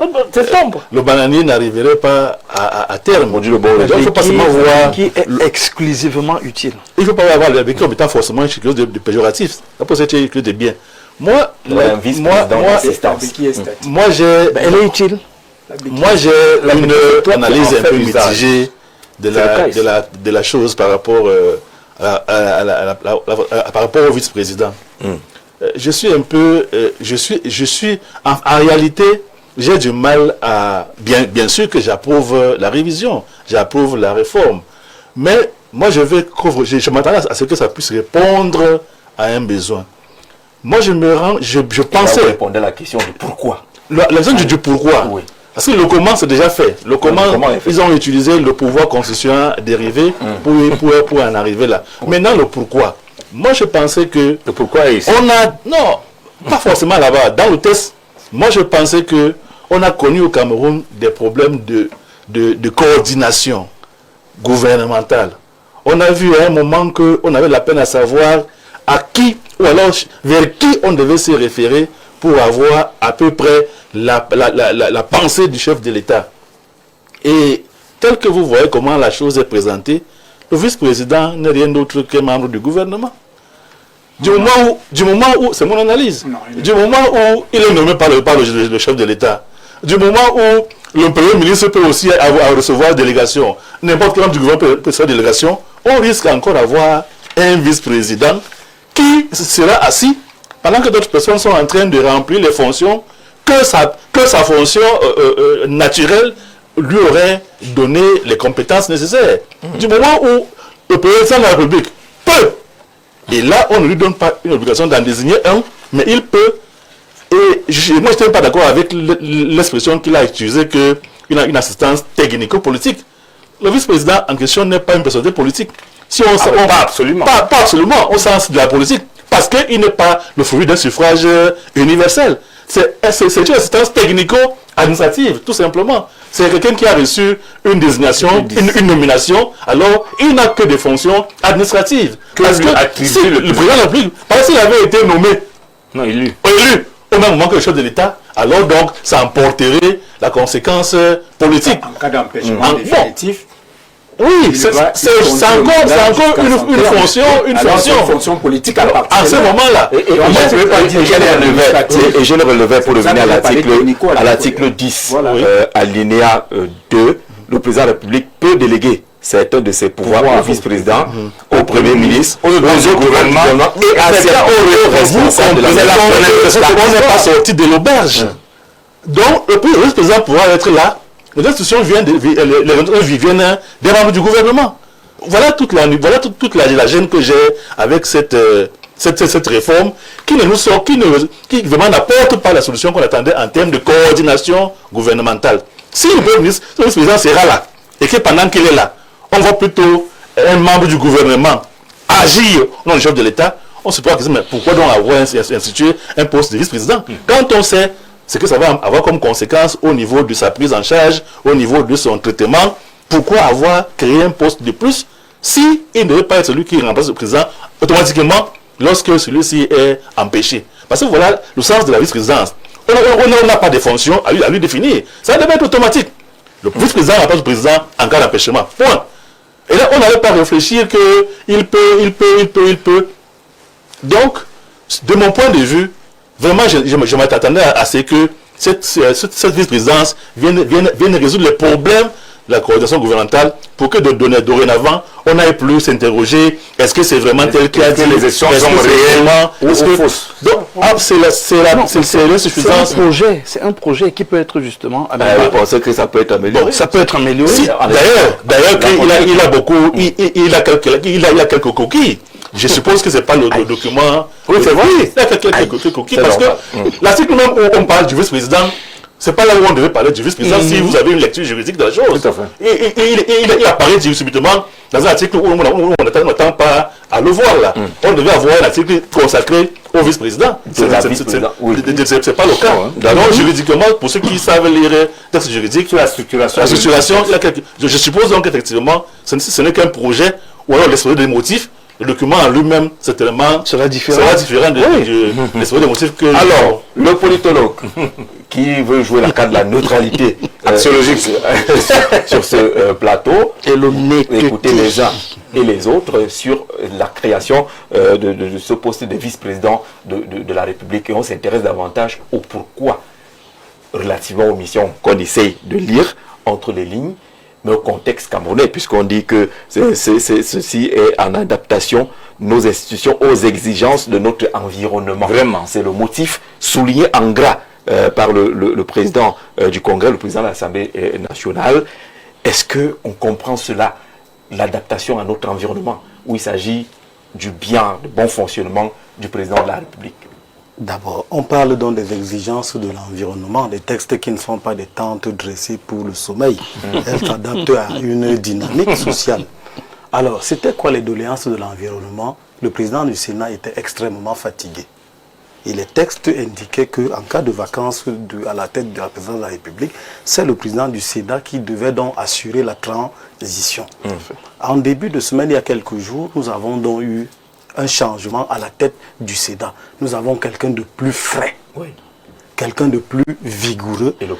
le bananier n'arriverait pas à terme. Donc, il ne faut pas seulement voir qui est exclusivement utile. Il ne faut pas avoir la béquille comme étant forcément quelque chose de péjoratif. Ça peut être quelque chose de bien. Moi, elle est utile. Moi, j'ai une analyse un peu mitigée de la chose par rapport au vice-président. Je suis un peu, en réalité, j'ai du mal à, bien sûr que j'approuve la révision, j'approuve la réforme, mais moi je m'attends à ce que ça puisse répondre à un besoin. Moi je pensais... Vous répondez à la question de pourquoi. La question du pourquoi. Oui. Parce que le comment c'est déjà fait. Le comment ils ont utilisé le pouvoir constitutionnel dérivé pour en arriver là. Maintenant le pourquoi. Moi, je pensais que... Le pourquoi est ici? Non, pas forcément là-bas. Dans le test, moi, je pensais qu'on a connu au Cameroun des problèmes de coordination gouvernementale. On a vu à un moment qu'on avait la peine à savoir à qui, ou alors vers qui on devait se référer pour avoir à peu près la pensée du chef de l'État. Et tel que vous voyez comment la chose est présentée, le vice-président n'est rien d'autre qu'un membre du gouvernement. Du moment où c'est mon analyse, du moment où il est nommé par le chef de l'État, du moment où le Premier ministre peut aussi recevoir délégation, n'importe quel membre du gouvernement peut faire délégation, on risque encore d'avoir un vice-président qui sera assis pendant que d'autres personnes sont en train de remplir les fonctions que sa fonction naturelle lui aurait donné les compétences nécessaires. Du moment où le président de la République peut, et là on ne lui donne pas une obligation d'en désigner un, mais il peut, et moi je n'étais pas d'accord avec l'expression qu'il a utilisée qu'une assistance technico-politique. Le vice-président en question n'est pas une personnalité politique. Si pas absolument. Pas absolument, au sens de la politique, parce qu'il n'est pas le fruit d'un suffrage universel. C'est une assistance technico-administrative, tout simplement. C'est quelqu'un qui a reçu une désignation, une nomination, alors il n'a que des fonctions administratives. Parce que si le président de la République, parce qu'il avait été nommé, élu au même moment que le chef de l'État, alors donc ça emporterait la conséquence politique. En cas d'empêchement définitif. Oui, c'est encore une fonction politique à ce moment-là. Et je le relevais pour revenir à l'article 10, alinéa 2. Le président de la République peut déléguer certains de ses pouvoirs au vice-président, au Premier ministre, aux autres gouvernements et à certains responsables de la on n'est pas sorti de l'auberge. Donc, le vice-président pourra être là. Les institutions viennent des membres du gouvernement. Voilà toute la gêne que j'ai avec cette réforme qui vraiment n'apporte pas la solution qu'on attendait en termes de coordination gouvernementale. Si le vice-président sera là et que pendant qu'il est là, on voit plutôt un membre du gouvernement agir au nom du chef de l'État, on se pose la question, mais pourquoi donc avoir institué un poste de vice-président quand on sait ce que ça va avoir comme conséquence au niveau de sa prise en charge, au niveau de son traitement? Pourquoi avoir créé un poste de plus si il ne devait pas être celui qui remplace le président automatiquement lorsque celui-ci est empêché? Parce que voilà le sens de la vice-présidence. On n'a pas de fonction à lui définir. Ça devait être automatique. Le vice-président remplace le président en cas d'empêchement. Point. Et là, on n'avait pas réfléchi qu'il peut. Donc, de mon point de vue, vraiment, je m'attendais à ce que cette vice-présidence vienne résoudre les problèmes de la coordination gouvernementale pour que dorénavant, on n'aille plus s'interroger, est-ce que c'est vraiment tel qui a dit les échanges sont réellement ou fausses. Donc, c'est l'insuffisance. C'est un projet qui peut être justement amélioré. Vous pensez que ça peut être amélioré? Ça peut être amélioré. Si, d'ailleurs, il a quelques coquilles. Je suppose que ce n'est pas le document. Oui, c'est vrai. Il y a quelques coquilles. Parce que l'article même où on parle du vice-président, c'est pas là où on devait parler du vice-président si vous avez une lecture juridique de la chose. Tout à fait. Il apparaît subitement dans un article où on n'attend pas à le voir là. On devait avoir un article consacré au vice-président. C'est pas le cas. Donc juridiquement, pour ceux qui savent lire texte juridique, la structuration, je suppose donc qu'effectivement, ce n'est qu'un projet ou alors l'exposé des motifs. Le document en lui-même, certainement, sera différent de l'exposé des motifs que... Alors, le politologue qui veut jouer la carte de la neutralité axiologique sur ce plateau, et écouter les uns et les autres sur la création de ce poste de vice-président de la République. Et on s'intéresse davantage au pourquoi, relativement aux missions qu'on essaye de lire entre les lignes, mais au contexte camerounais, puisqu'on dit que ceci est en adaptation, nos institutions, aux exigences de notre environnement. Vraiment, c'est le motif souligné en gras par le président du Congrès, le président de l'Assemblée nationale. Est-ce qu'on comprend cela, l'adaptation à notre environnement, où il s'agit du bien, du bon fonctionnement du président de la République? D'abord, on parle donc des exigences de l'environnement, des textes qui ne sont pas des tentes dressées pour le sommeil. Elles s'adaptent à une dynamique sociale. Alors, c'était quoi les doléances de l'environnement? Le président du Sénat était extrêmement fatigué. Et les textes indiquaient qu'en cas de vacances à la tête de la présidence de la République, c'est le président du Sénat qui devait donc assurer la transition. En début de semaine, il y a quelques jours, nous avons donc eu un changement à la tête du Sénat. Nous avons quelqu'un de plus frais, quelqu'un de plus vigoureux. Et le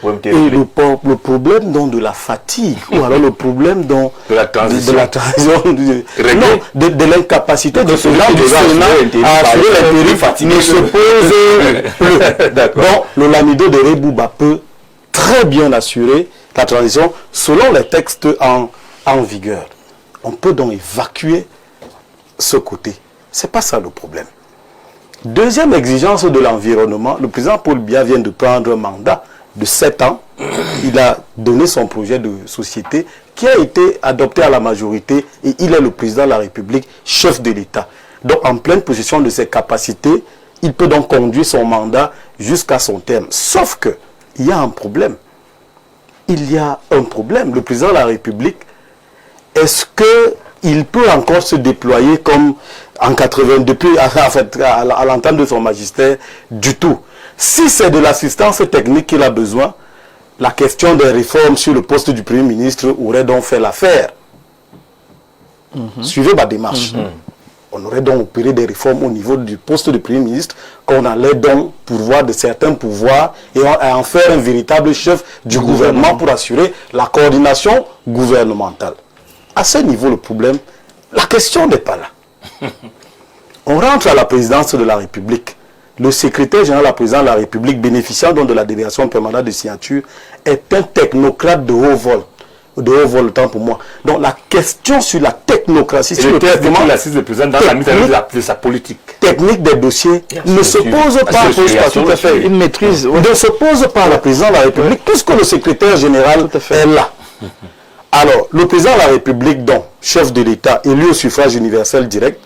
problème donc de la fatigue, ou alors le problème donc de la transition, de l'incapacité de ce genre de Sénat à assurer l'intérim ne se pose plus. Donc le Lamido de Rebouba peut très bien assurer la transition selon les textes en vigueur. On peut donc évacuer ce côté. Ce n'est pas ça le problème. Deuxième exigence de l'environnement, le président Paul Biya vient de prendre un mandat de 7 ans. Il a donné son projet de société qui a été adopté à la majorité et il est le président de la République, chef de l'État. Donc en pleine possession de ses capacités, il peut donc conduire son mandat jusqu'à son terme. Sauf que il y a un problème. Il y a un problème. Le président de la République, est-ce qu'il peut encore se déployer comme en 80, depuis à l'entame de son magistère, du tout? Si c'est de l'assistance technique qu'il a besoin, la question des réformes sur le poste du Premier ministre aurait donc fait l'affaire. Suivez ma démarche. On aurait donc opéré des réformes au niveau du poste de Premier ministre, qu'on allait donc pourvoir de certains pouvoirs et en faire un véritable chef du gouvernement pour assurer la coordination gouvernementale. À ce niveau, le problème, la question n'est pas là. On rentre à la présidence de la République. Le secrétaire général de la présidence de la République, bénéficiant donc de la délégation permanente de signature, est un technocrate de haut vol. De haut vol, autant pour moi. Donc la question sur la technocratie, sur le traitement de sa politique technique des dossiers ne se pose pas. Tout à fait. Une maîtrise ne se pose pas à la présidence de la République, puisque le secrétaire général est là. Alors, le président de la République, donc, chef de l'État, élu au suffrage universel direct,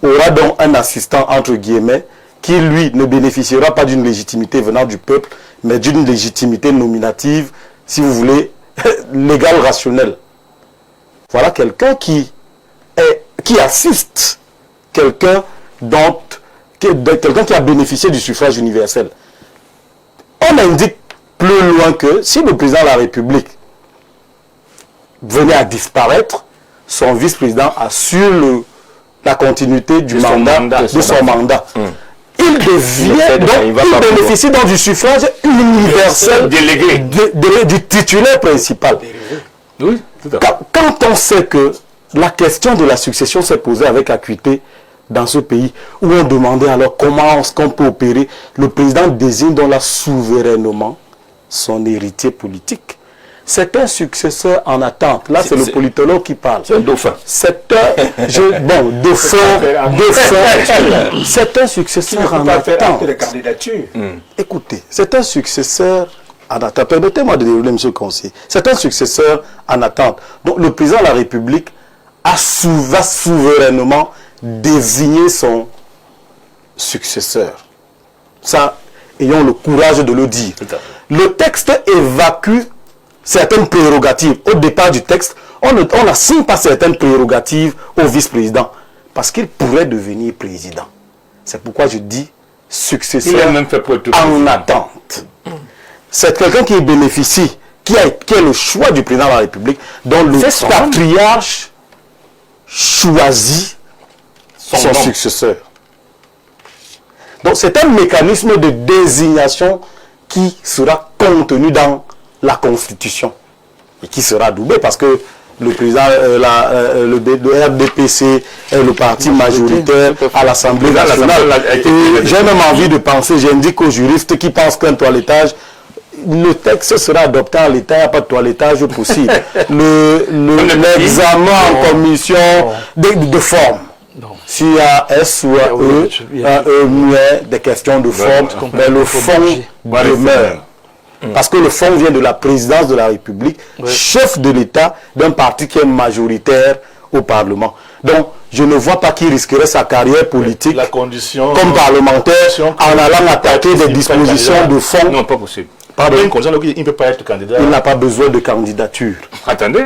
aura donc un assistant, entre guillemets, qui, lui, ne bénéficiera pas d'une légitimité venant du peuple, mais d'une légitimité nominative, si vous voulez, légale, rationnelle. Voilà quelqu'un qui assiste quelqu'un qui a bénéficié du suffrage universel. On indique plus loin que si le président de la République venait à disparaître, son vice-président assure la continuité du mandat. Il devient, donc, il bénéficie donc du suffrage universel délégué du titulaire principal. Oui, tout à fait. Quand on sait que la question de la succession s'est posée avec acuité dans ce pays, où on demandait alors comment est-ce qu'on peut opérer, le président désigne donc là souverainement son héritier politique. C'est un successeur en attente. Là, c'est le politologue qui parle. C'est un dauphin. C'est un... dauphin. C'est un successeur en attente. De candidature. Écoutez, c'est un successeur en attente. Permettez-moi de dérouler, monsieur le conseiller. C'est un successeur en attente. Donc, le président de la République va souverainement désigner son successeur. Ça, ayons le courage de le dire. Le texte évacue certaines prérogatives. Au départ du texte, on n'assigne pas certaines prérogatives au vice-président parce qu'il pourrait devenir président. C'est pourquoi je dis successeur même fait pour en attente. C'est quelqu'un qui bénéficie, qui a le choix du président de la République, dont le patriarche choisit son successeur. Donc c'est un mécanisme de désignation qui sera contenu dans la Constitution et qui sera doublé parce que le président, le RDPC est le parti majoritaire à l'Assemblée nationale. J'ai même envie de penser, j'indique aux juristes qui pensent qu'un toilettage, le texte sera adopté en l'état, il n'y a pas de toilettage possible. L'examen en commission de forme. S'il y a S ou un E, muet, des questions de forme, mais le fond demeure. Parce que le fond vient de la présidence de la République, chef de l'État d'un parti qui est majoritaire au Parlement. Donc, je ne vois pas qui risquerait sa carrière politique comme parlementaire en allant attaquer des dispositions de fond. Non, pas possible. Pardon. Il ne peut pas être candidat. Il n'a pas besoin de candidature. Attendez.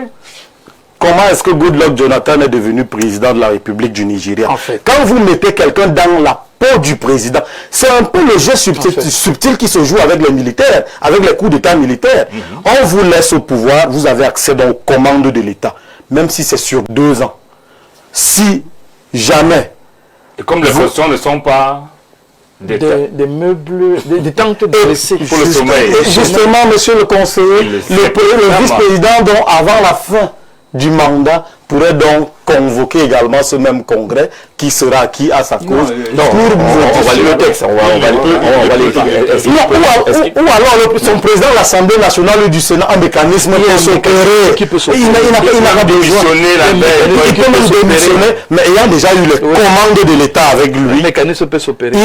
Comment est-ce que Goodluck Jonathan est devenu président de la République du Nigeria? En fait. Quand vous mettez quelqu'un dans la peau du président, c'est un peu le jeu subtil qui se joue avec les militaires, avec les coups d'État militaires. On vous laisse au pouvoir, vous avez accès aux commandes de l'État, même si c'est sur 2 ans. Si jamais... Et comme les fonctions ne sont pas... Des meubles, des tentes dressées pour le sommeil. Justement, monsieur le conseiller, le vice-président, dont avant la fin du mandat, pourrait donc convoquer également ce même congrès qui sera acquis à sa cause. On va lire le texte. Ou alors son président de l'Assemblée nationale ou du Sénat, un mécanisme pour s'opérer. Il n'a pas besoin. Il peut même démissionner, mais ayant déjà eu les commandes de l'État avec lui, le mécanisme peut s'opérer.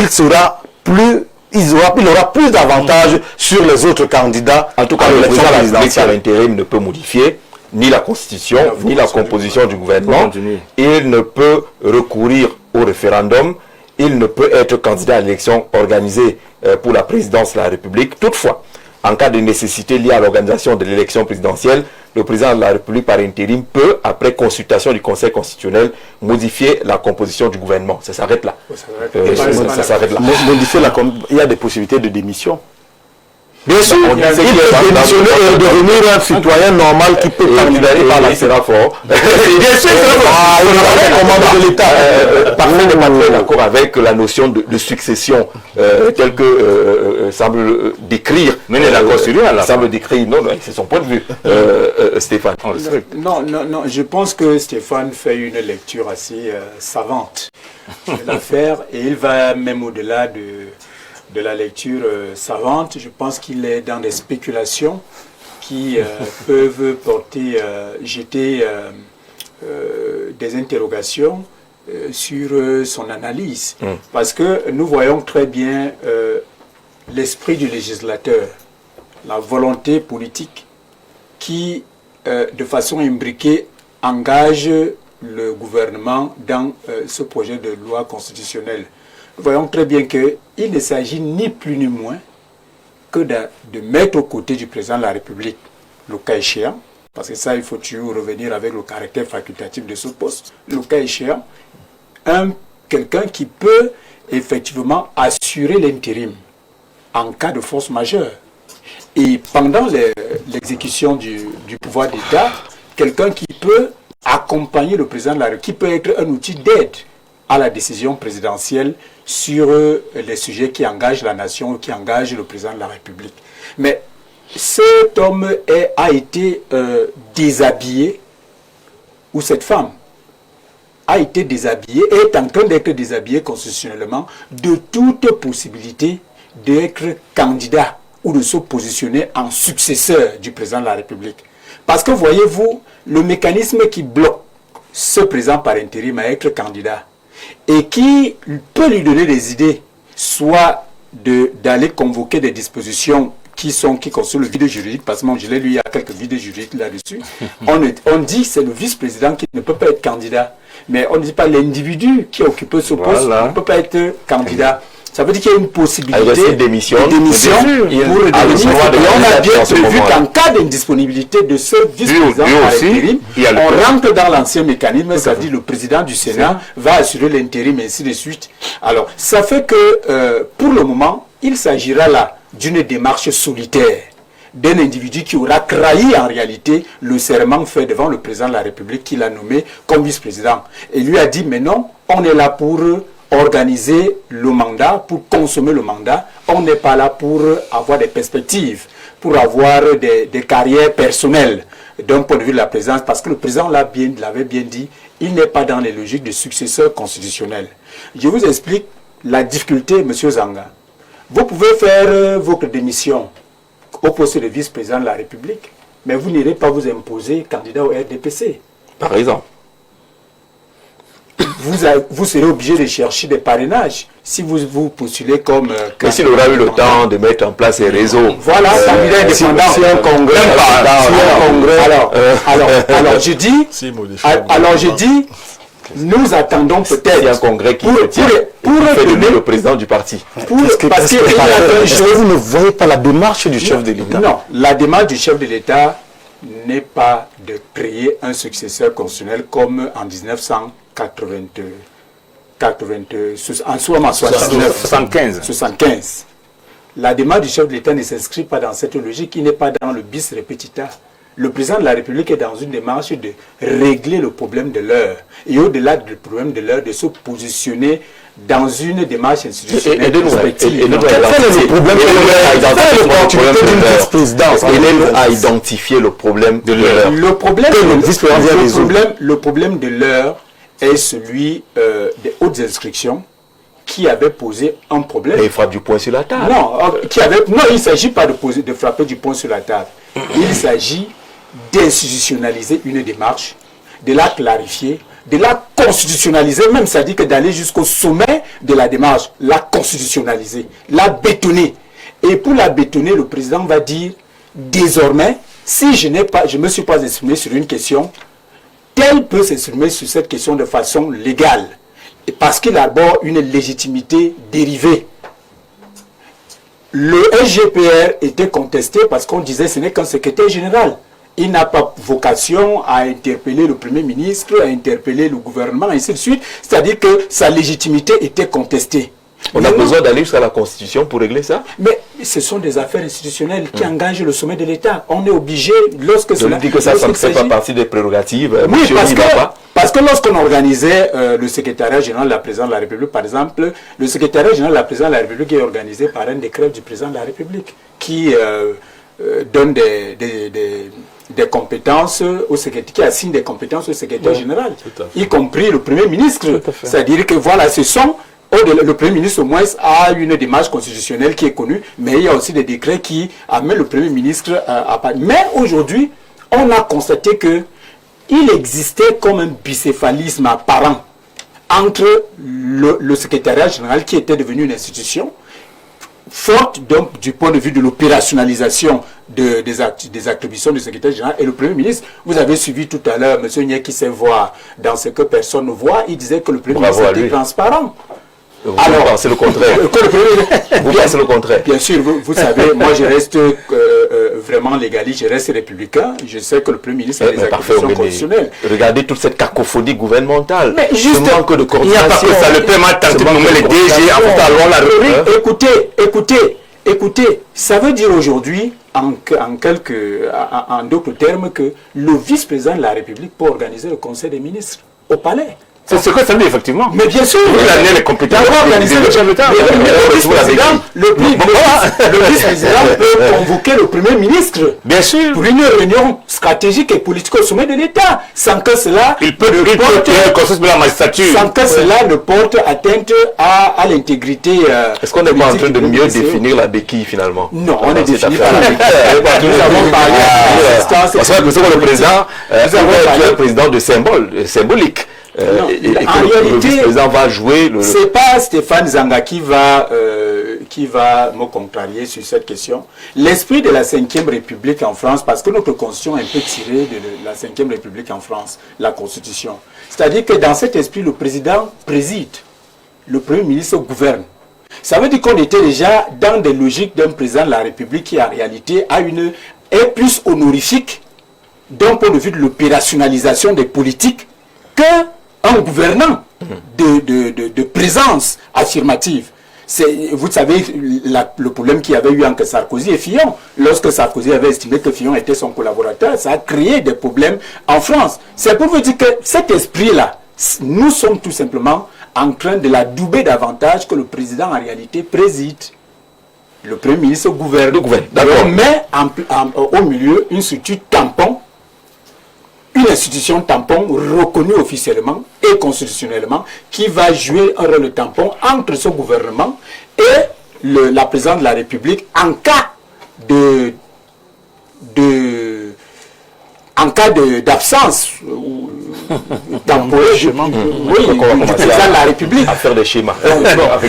Il aura plus d'avantages sur les autres candidats. En tout cas, le président de la République à l'intérim ne peut modifier ni la Constitution, ni la composition du gouvernement. Il ne peut recourir au référendum. Il ne peut être candidat à l'élection organisée pour la présidence de la République. Toutefois, en cas de nécessité liée à l'organisation de l'élection présidentielle, le président de la République par intérim peut, après consultation du Conseil constitutionnel, modifier la composition du gouvernement. Ça s'arrête là. Ça s'arrête là. Il y a des possibilités de démission. Bien sûr, il peut démissionner et devenir un citoyen normal qui peut candidater par la fort. Bien sûr, commande de l'État. Parfait n'est pas très d'accord avec la notion de succession telle que semble décrire. Mais il est d'accord sur lui, semble décrire, non, c'est son point de vue, Stéphane. Non, je pense que Stéphane fait une lecture assez savante de l'affaire et il va même au-delà de la lecture savante. Je pense qu'il est dans des spéculations qui peuvent jeter des interrogations sur son analyse. Parce que nous voyons très bien l'esprit du législateur, la volonté politique qui, de façon imbriquée, engage le gouvernement dans ce projet de loi constitutionnelle. Nous voyons très bien qu'il ne s'agit ni plus ni moins que de mettre aux côtés du président de la République, le cas échéant, parce que ça, il faut toujours revenir avec le caractère facultatif de ce poste, le cas échéant, quelqu'un qui peut effectivement assurer l'intérim en cas de force majeure. Et pendant l'exécution du pouvoir d'État, quelqu'un qui peut accompagner le président de la République, qui peut être un outil d'aide à la décision présidentielle sur les sujets qui engagent la nation ou qui engagent le président de la République. Mais cet homme a été déshabillé, ou cette femme a été déshabillée et est en train d'être déshabillée constitutionnellement de toute possibilité d'être candidat ou de se positionner en successeur du président de la République. Parce que voyez-vous, le mécanisme qui bloque ce président par intérim à être candidat et qui peut lui donner des idées, soit d'aller convoquer des dispositions qui constituent le vide juridique, parce que moi je l'ai lu, il y a quelques vides juridiques là-dessus. On dit que c'est le vice-président qui ne peut pas être candidat, mais on ne dit pas l'individu qui occupe ce poste ne peut pas être candidat. Ça veut dire qu'il y a une possibilité de démission pour devenir. Et on a bien prévu qu'en cas d'indisponibilité de ce vice-président par intérim, on rentre dans l'ancien mécanisme, ça veut dire le président du Sénat va assurer l'intérim, et ainsi de suite. Alors, ça fait que pour le moment, il s'agira là d'une démarche solitaire d'un individu qui aura trahi en réalité le serment fait devant le président de la République qui l'a nommé comme vice-président. Et lui a dit, mais non, on est là pour organiser le mandat, pour consommer le mandat. On n'est pas là pour avoir des perspectives, pour avoir des carrières personnelles d'un point de vue de la présidence, parce que le président l'avait bien dit, il n'est pas dans les logiques de successeur constitutionnel. Je vous explique la difficulté, M. Zanga. Vous pouvez faire votre démission au poste de vice-président de la République, mais vous n'irez pas vous imposer candidat au RDPC. Par exemple. Vous serez obligé de chercher des parrainages si vous postulez comme... Mais s'il aura eu le temps de mettre en place les réseaux... Voilà, candidat indépendant. Si un congrès... Alors je dis... nous attendons peut-être... C'est un congrès qui pour donner le président du parti. Parce que vous ne voyez pas la démarche du chef de l'État. Non, la démarche du chef de l'État n'est pas de créer un successeur constitutionnel comme en 1975. La démarche du chef de l'État ne s'inscrit pas dans cette logique, il n'est pas dans le bis repetita. Le président de la République est dans une démarche de régler le problème de l'heure. Et au-delà du problème de l'heure, de se positionner dans une démarche institutionnelle. Quel est le problème à identifier le problème de l'heure? Le problème de l'heure est celui des hautes inscriptions qui avait posé un problème. Et il frappe du poing sur la table. Non, il ne s'agit pas de frapper du poing sur la table. Il s'agit d'institutionnaliser une démarche, de la clarifier, de la constitutionnaliser, même ça dit que d'aller jusqu'au sommet de la démarche, la constitutionnaliser, la bétonner. Et pour la bétonner, le président va dire, désormais, si je ne me suis pas exprimé sur une question, tel peut s'exprimer sur cette question de façon légale, et parce qu'il arbore une légitimité dérivée. Le SGPR était contesté parce qu'on disait que ce n'est qu'un secrétaire général. Il n'a pas vocation à interpeller le Premier ministre, à interpeller le gouvernement, et ainsi de suite. C'est-à-dire que sa légitimité était contestée. On a besoin d'aller jusqu'à la Constitution pour régler ça? Mais ce sont des affaires institutionnelles qui engagent le sommet de l'État. On est obligé, lorsque cela... Je me dis que ça ne fait pas partie des prérogatives. Oui, parce que lorsqu'on organisait le secrétariat général de la présidence de la République, par exemple, le secrétariat général de la présidence de la République est organisé par un décret du président de la République qui donne des compétences au secrétaire, qui assigne des compétences au secrétaire général, y compris le Premier ministre. C'est-à-dire que voilà, ce sont... Le Premier ministre, au moins, a une démarche constitutionnelle qui est connue, mais il y a aussi des décrets qui amènent le Premier ministre à... Mais aujourd'hui, on a constaté qu'il existait comme un bicéphalisme apparent entre le secrétariat général, qui était devenu une institution, forte donc du point de vue de l'opérationnalisation des attributions du secrétaire général, et le Premier ministre. Vous avez suivi tout à l'heure M. Nier qui sait voir dans ce que personne ne voit, il disait que le Premier ministre était transparent. Alors, pensez le contraire. Vous pensez le contraire. Bien sûr, vous savez, moi je reste vraiment légaliste, je reste républicain. Je sais que le Premier ministre a des attributions constitutionnelles. Regardez toute cette cacophonie gouvernementale. Mais juste, ce manque de coordination. Il n'y a pas que ça le permet de nommer les DG avant la Écoutez, ça veut dire aujourd'hui, en d'autres termes, que le vice-président de la République peut organiser le Conseil des ministres au palais. C'est ce que ça dit, effectivement. Mais bien sûr, les compétences. Organiser le chef d'État. Le vice-président peut convoquer le Premier ministre. Bien sûr. Pour une réunion stratégique et politique au sommet de l'État. Sans que cela il peut le consensus de la magistrature. Sans que cela ne porte atteinte à l'intégrité. Est-ce qu'on n'est pas en train de mieux définir la béquille finalement? Non, on est défini par la béquille. Nous avons parlé de parce que le président, le président de symbolique. En réalité, le vice-président va jouer. C'est pas Stéphane Zanga qui va me contrarier sur cette question. L'esprit de la Ve République en France, parce que notre constitution est un peu tirée de la Ve République en France, la constitution. C'est-à-dire que dans cet esprit, le président préside, le Premier ministre gouverne. Ça veut dire qu'on était déjà dans des logiques d'un président de la République qui en réalité est plus honorifique d'un point de vue de l'opérationnalisation des politiques qu'un gouvernant de présence affirmative. Vous savez le problème qu'il y avait eu entre Sarkozy et Fillon. Lorsque Sarkozy avait estimé que Fillon était son collaborateur, ça a créé des problèmes en France. C'est pour vous dire que cet esprit-là, nous sommes tout simplement en train de l'adouber davantage que le président en réalité préside. Le Premier ministre gouverne. On met au milieu une structure tampon, une institution tampon reconnue officiellement et constitutionnellement qui va jouer un rôle de tampon entre ce gouvernement et la présidence de la République en cas d'absence temporaire du président de la République. À faire des schémas. Voilà.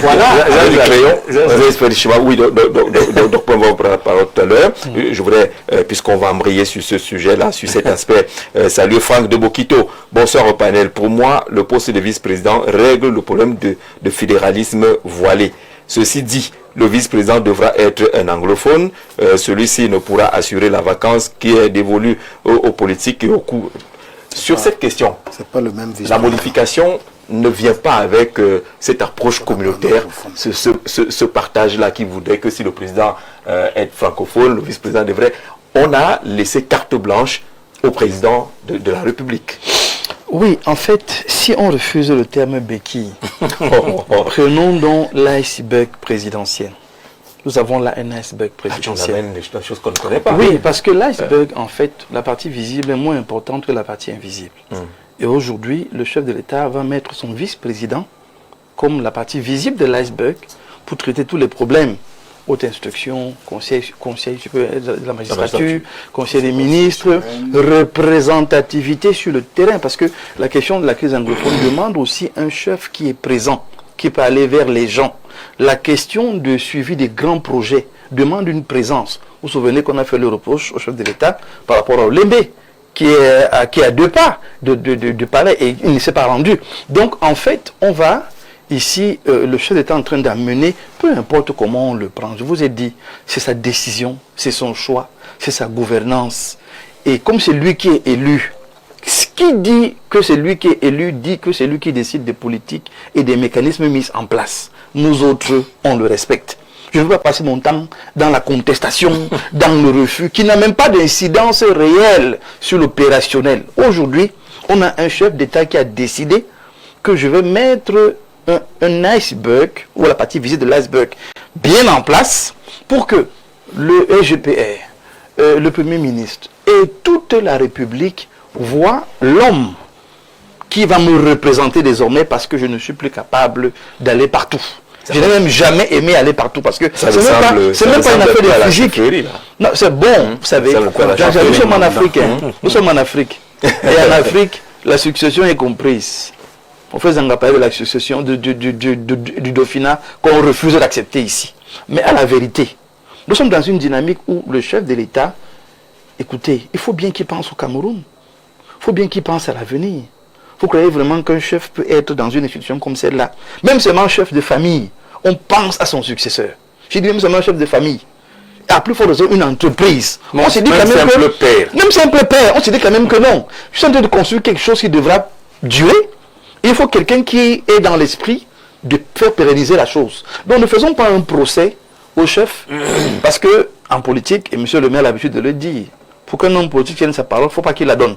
Oui, donc on va prendre la parole tout à l'heure. Je voudrais, puisqu'on va embrayer sur ce sujet-là, sur cet aspect, saluer Franck de Bokito. Bonsoir au panel. Pour moi, le poste de vice-président règle le problème de fédéralisme voilé. Ceci dit, le vice-président devra être un anglophone. Celui-ci ne pourra assurer la vacance qui est dévolue aux politiques et aux coups. Sur cette question, c'est pas le même la modification ne vient pas avec cette approche communautaire, ce partage-là qui voudrait que si le président est francophone, le vice-président devrait... On a laissé carte blanche au président de la République. Oui, en fait, si on refuse le terme béquille, prenons donc l'iceberg présidentiel. Nous avons là un iceberg présidentiel. Des choses qu'on ne connaît pas. Oui, parce que l'iceberg, en fait, la partie visible est moins importante que la partie invisible. Et aujourd'hui, le chef de l'État va mettre son vice-président comme la partie visible de l'iceberg pour traiter tous les problèmes. Haute instruction, conseil de la magistrature, conseil des ministres, représentativité sur le terrain. Parce que la question de la crise anglophone demande aussi un chef qui est présent, qui peut aller vers les gens. La question de suivi des grands projets demande une présence. Vous vous souvenez qu'on a fait le reproche au chef de l'État par rapport au Lembé, qui est à 2 pas de palais et il ne s'est pas rendu. Donc en fait, on va... Ici, le chef d'État est en train d'amener, peu importe comment on le prend, je vous ai dit, c'est sa décision, c'est son choix, c'est sa gouvernance. Et comme c'est lui qui est élu, ce qui dit que c'est lui qui est élu, dit que c'est lui qui décide des politiques et des mécanismes mis en place. Nous autres, on le respecte. Je ne veux pas passer mon temps dans la contestation, dans le refus, qui n'a même pas d'incidence réelle sur l'opérationnel. Aujourd'hui, on a un chef d'État qui a décidé que je vais mettre un iceberg, ou la partie visible de l'iceberg, bien en place, pour que le SGPR, le Premier ministre et toute la République voient l'homme qui va me représenter désormais parce que je ne suis plus capable d'aller partout. Je n'ai même jamais aimé aller partout parce que c'est même pas une affaire de physique. Non, c'est bon, vous savez, nous sommes en Afrique. Nous sommes en Afrique. Et en Afrique, la succession est comprise. On fait un rappel de la succession du Dauphinat qu'on refuse d'accepter ici. Mais à la vérité, nous sommes dans une dynamique où le chef de l'État, écoutez, il faut bien qu'il pense au Cameroun. Il faut bien qu'il pense à l'avenir. Vous croyez vraiment qu'un chef peut être dans une institution comme celle-là? Même seulement chef de famille, on pense à son successeur. Je dis même seulement chef de famille. À plus forte raison, une entreprise. On se dit quand même simple père. Même simple père, on se dit quand même que non. Je suis en train de construire quelque chose qui devra durer. Il faut quelqu'un qui est dans l'esprit de faire pérenniser la chose. Donc ne faisons pas un procès au chef, parce que en politique, et M. le maire a l'habitude de le dire, pour qu'un homme politique tienne sa parole, il ne faut pas qu'il la donne.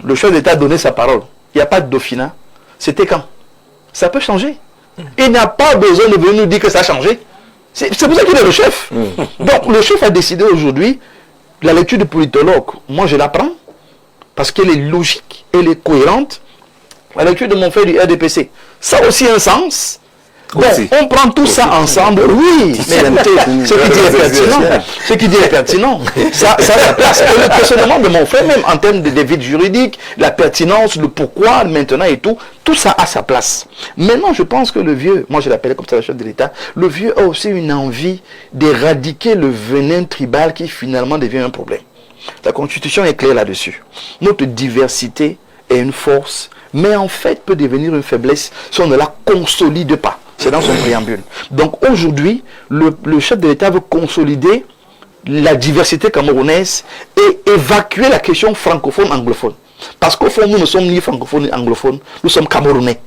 Le chef d'État a donné sa parole. Il n'y a pas de Dauphinat, C'était quand? Ça peut changer. Il n'a pas besoin de venir nous dire que ça a changé. C'est pour ça qu'il est le chef. Donc le chef a décidé aujourd'hui, la lecture de politologue, moi je la prends, parce qu'elle est logique, elle est cohérente. La lecture de mon frère du RDPC, ça a aussi un sens. Bon, on prend tout ça ensemble, oui, mais ce qui dit est pertinent. Ce qui dit est pertinent. Ça a sa place. Et le questionnement de mon frère, même en termes de vide juridique, la pertinence, le pourquoi, maintenant et tout ça a sa place. Maintenant, je pense que le vieux, moi je l'appelais comme ça le chef de l'État, le vieux a aussi une envie d'éradiquer le venin tribal qui finalement devient un problème. La Constitution est claire là-dessus. Notre diversité est une force, mais en fait peut devenir une faiblesse si on ne la consolide pas. C'est dans son préambule. Donc aujourd'hui, le chef de l'État veut consolider la diversité camerounaise et évacuer la question francophone-anglophone. Parce qu'au fond, nous ne sommes ni francophones ni anglophones, nous sommes camerounais.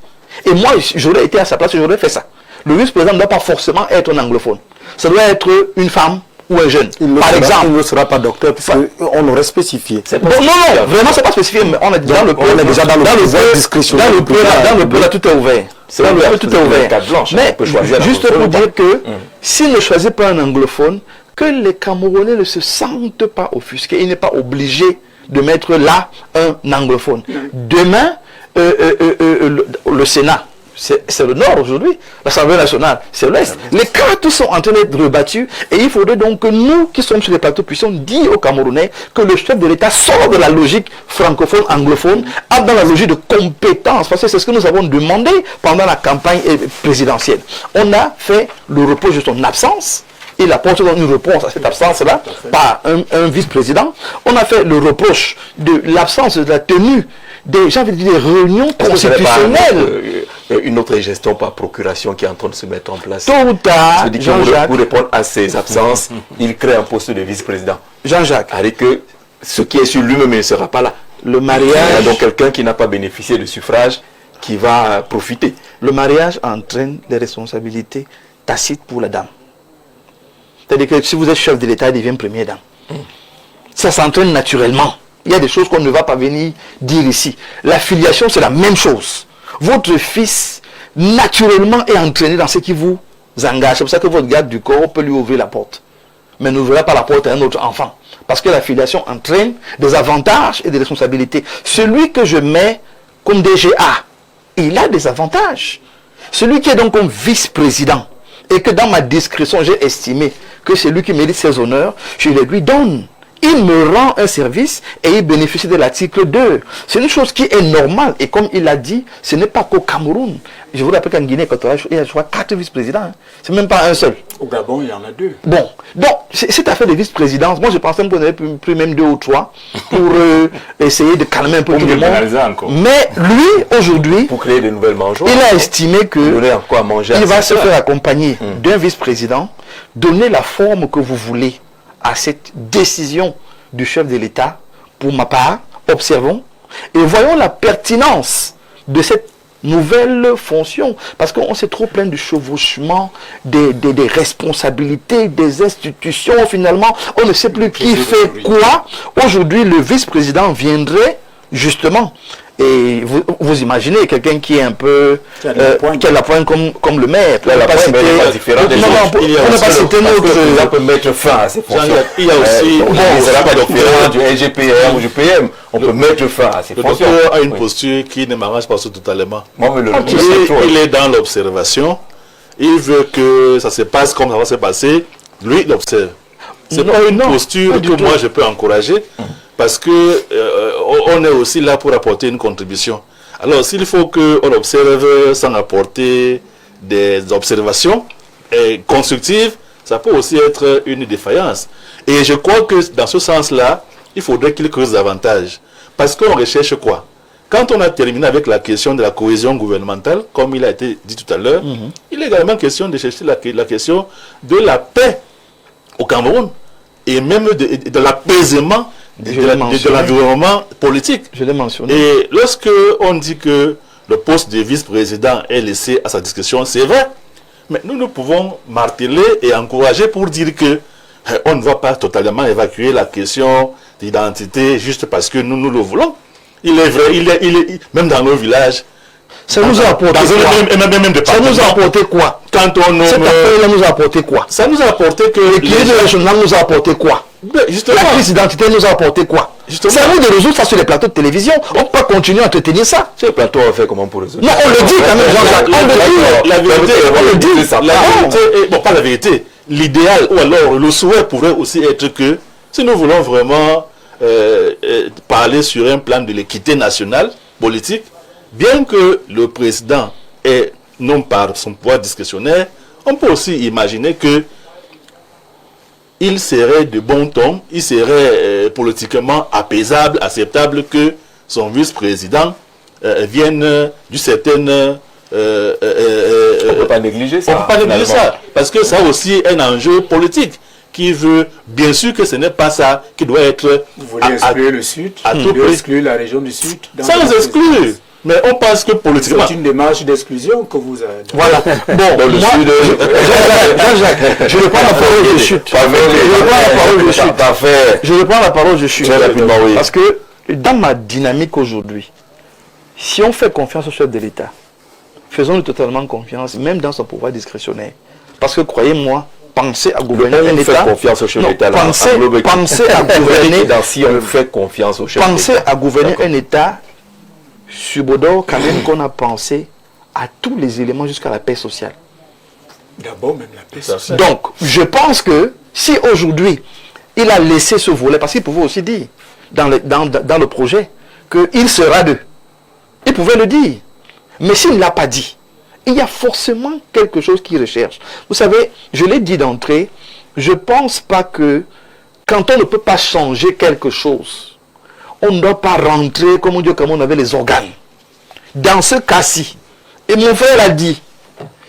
Et moi, j'aurais été à sa place, j'aurais fait ça. Le vice-président ne doit pas forcément être un anglophone. Ça doit être une femme ou un jeune. Par exemple. Il ne sera pas docteur, puisqu'on aurait spécifié. Non, vraiment, c'est pas spécifié, mais on est déjà dans le peu, là, tout est ouvert. Tout est ouvert. Mais juste pour dire que s'il ne choisit pas un anglophone, que les Camerounais ne se sentent pas offusqués. Il n'est pas obligé de mettre là un anglophone. Demain, le Sénat, c'est le Nord aujourd'hui, l'Assemblée nationale, c'est l'Ouest. Les cartes sont en train d'être rebattues et il faudrait donc que nous qui sommes sur les plateaux puissions dire aux Camerounais que le chef de l'État sort de la logique francophone-anglophone, entre dans la logique de compétence, parce que c'est ce que nous avons demandé pendant la campagne présidentielle. On a fait le reproche de son absence. Il apporte donc une réponse à cette absence-là par un vice-président. On a fait le reproche de l'absence de la tenue des réunions constitutionnelles. Une autre gestion par procuration qui est en train de se mettre en place. Tôt ou tard, Jean-Jacques, pour répondre à ces absences, il crée un poste de vice-président. Jean-Jacques. Avec que ce qui est sur lui-même ne sera pas là. Le mariage. Il y a donc quelqu'un qui n'a pas bénéficié du suffrage qui va profiter. Le mariage entraîne des responsabilités tacites pour la dame. C'est-à-dire que si vous êtes chef de l'État, il devient première dame. Ça s'entraîne naturellement. Il y a des choses qu'on ne va pas venir dire ici. La filiation, c'est la même chose. Votre fils, naturellement, est entraîné dans ce qui vous engage. C'est pour ça que votre garde du corps peut lui ouvrir la porte. Mais n'ouvrira pas la porte à un autre enfant. Parce que la filiation entraîne des avantages et des responsabilités. Celui que je mets comme DGA, il a des avantages. Celui qui est donc comme vice-président, et que dans ma discrétion, j'ai estimé que c'est lui qui mérite ses honneurs, je les lui donne. Il me rend un service et il bénéficie de l'article 2. C'est une chose qui est normale. Et comme il l'a dit, ce n'est pas qu'au Cameroun. Je vous rappelle qu'en Guinée, il y a 4 vice-présidents. Hein. C'est même pas un seul. Au Gabon, il y en a 2. Bon, donc, cette affaire de vice-présidence, moi je pensais qu'on avait pris même 2 ou 3 pour essayer de calmer un peu tout le monde. Mais lui, aujourd'hui, pour créer de nouvelles mangeoires, il a estimé que il va se faire accompagner d'un vice-président, donner la forme que vous voulez à cette décision du chef de l'État. Pour ma part, observons et voyons la pertinence de cette nouvelle fonction, parce qu'on s'est trop plein du chevauchement des responsabilités des institutions. Finalement, on ne sait plus qui fait quoi. Aujourd'hui, le vice-président viendrait justement, et vous imaginez quelqu'un qui est un peu qui a la pointe comme le maire. On ne pas citer ça peut mettre fin à ces fonctions. Il y a aussi pas différent du LGPR ou du PM. On peut mettre fin à ces fonctions. Le docteur a une posture qui ne m'arrange pas totalement. Il est dans l'observation. Il veut que ça se passe comme ça va se passer. Lui, il observe. C'est pas une posture que moi je peux encourager. Parce que on est aussi là pour apporter une contribution. Alors s'il faut qu'on observe sans apporter des observations constructives, ça peut aussi être une défaillance. Et je crois que dans ce sens-là, il faudrait qu'il creuse davantage. Parce qu'on recherche quoi? Quand on a terminé avec la question de la cohésion gouvernementale, comme il a été dit tout à l'heure, il est également question de chercher la question de la paix au Cameroun et même de l'apaisement de l'environnement politique. Je l'ai mentionné. Et lorsque on dit que le poste de vice-président est laissé à sa discrétion, c'est vrai. Mais nous pouvons marteler et encourager pour dire que on ne va pas totalement évacuer la question d'identité juste parce que nous le voulons. Il est vrai, même dans nos villages, Ça nous a apporté quoi? Ça nous a apporté quoi? Quand on nomme... Cette affaire-là nous a apporté quoi? Ça nous a apporté que... L'équilibre régional nous a apporté quoi? Justement. La crise d'identité nous a apporté quoi? C'est à nous de résoudre ça sur les plateaux de télévision. On ne peut pas continuer à entretenir ça. Sur les plateaux, on fait comment pour résoudre? Non, on le dit quand même, Jean-Jacques. On le dit. La vérité, on le dit. la vérité, bon, pas la vérité. L'idéal, ou alors le souhait pourrait aussi être que, si nous voulons vraiment parler sur un plan de l'équité nationale, politique, bien que le président ait, non par son pouvoir discrétionnaire, on peut aussi imaginer que il serait de bon ton, il serait politiquement apaisable, acceptable que son vice-président vienne d'une certaine... on ne peut pas négliger ça. On ne peut pas négliger ça, parce que ça aussi est un enjeu politique qui veut, bien sûr que ce n'est pas ça qui doit être... Vous voulez exclure le Sud, vous voulez exclure la région du Sud. Sans exclure. Mais on pense que politiquement... C'est une démarche d'exclusion que vous avez. Voilà. Bon, dans le Sud... Jean-Jacques, je reprends la parole de chute. Je reprends la parole de chute. Parfait. Je reprends la parole de chute. Rapidement, oui. Parce que dans ma dynamique aujourd'hui, si on fait confiance au chef de l'État, faisons-lui totalement confiance, même dans son pouvoir discrétionnaire. Parce que croyez-moi, pensez à gouverner un État... confiance au chef de l'État. Pensez à gouverner... Si on fait confiance au chef de l'État. Pensez à gouverner un État subodore quand même qu'on a pensé à tous les éléments jusqu'à la paix sociale. D'abord même la paix sociale. Donc, je pense que si aujourd'hui, il a laissé ce volet, parce qu'il pouvait aussi dire dans le projet qu'il sera deux. Il pouvait le dire. Mais s'il ne l'a pas dit, il y a forcément quelque chose qu'il recherche. Vous savez, je l'ai dit d'entrée, je ne pense pas que quand on ne peut pas changer quelque chose, on ne doit pas rentrer comme on avait les organes. Dans ce cas-ci, et mon frère l'a dit,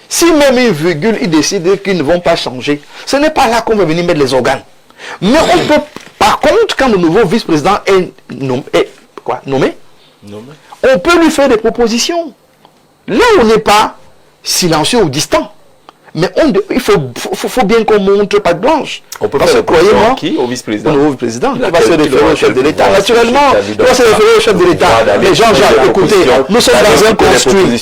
si même une virgule, ils décident qu'ils ne vont pas changer, ce n'est pas là qu'on va venir mettre les organes. Mais on peut, par contre, quand le nouveau vice-président est nommé, on peut lui faire des propositions. Là, on n'est pas silencieux ou distant. Mais il faut bien qu'on montre patte blanche. On peut parce faire que croyez-moi, qui au vice-président? Au vice-président. Il va se référer au chef de l'État. Naturellement, il va se référer au chef de l'État. Mais Jean-Jacques, écoutez, nous sommes dans un construit.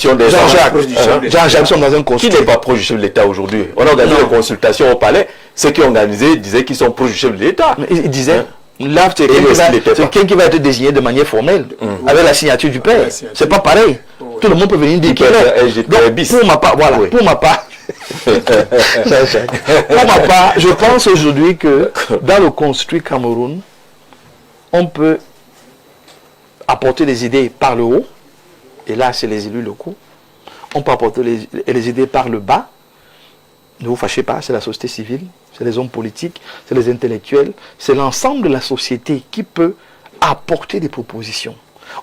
Jean-Jacques, nous sommes dans un construit. Qui n'est pas proche du chef de l'État aujourd'hui? On a organisé des consultations au palais. Ceux qui ont organisé disaient qu'ils sont proches du chef de l'État. Ils disaient... Là, c'est quelqu'un qui va être désigné de manière formelle, avec la signature du père. C'est pas pareil. Tout le monde peut venir dire qu'il est. Donc, pour ma part, voilà, pour ma part, je pense aujourd'hui que dans le construit Cameroun, on peut apporter des idées par le haut, et là, c'est les élus locaux. On peut apporter les idées par le bas. Ne vous fâchez pas, c'est la société civile, c'est les hommes politiques, c'est les intellectuels, c'est l'ensemble de la société qui peut apporter des propositions.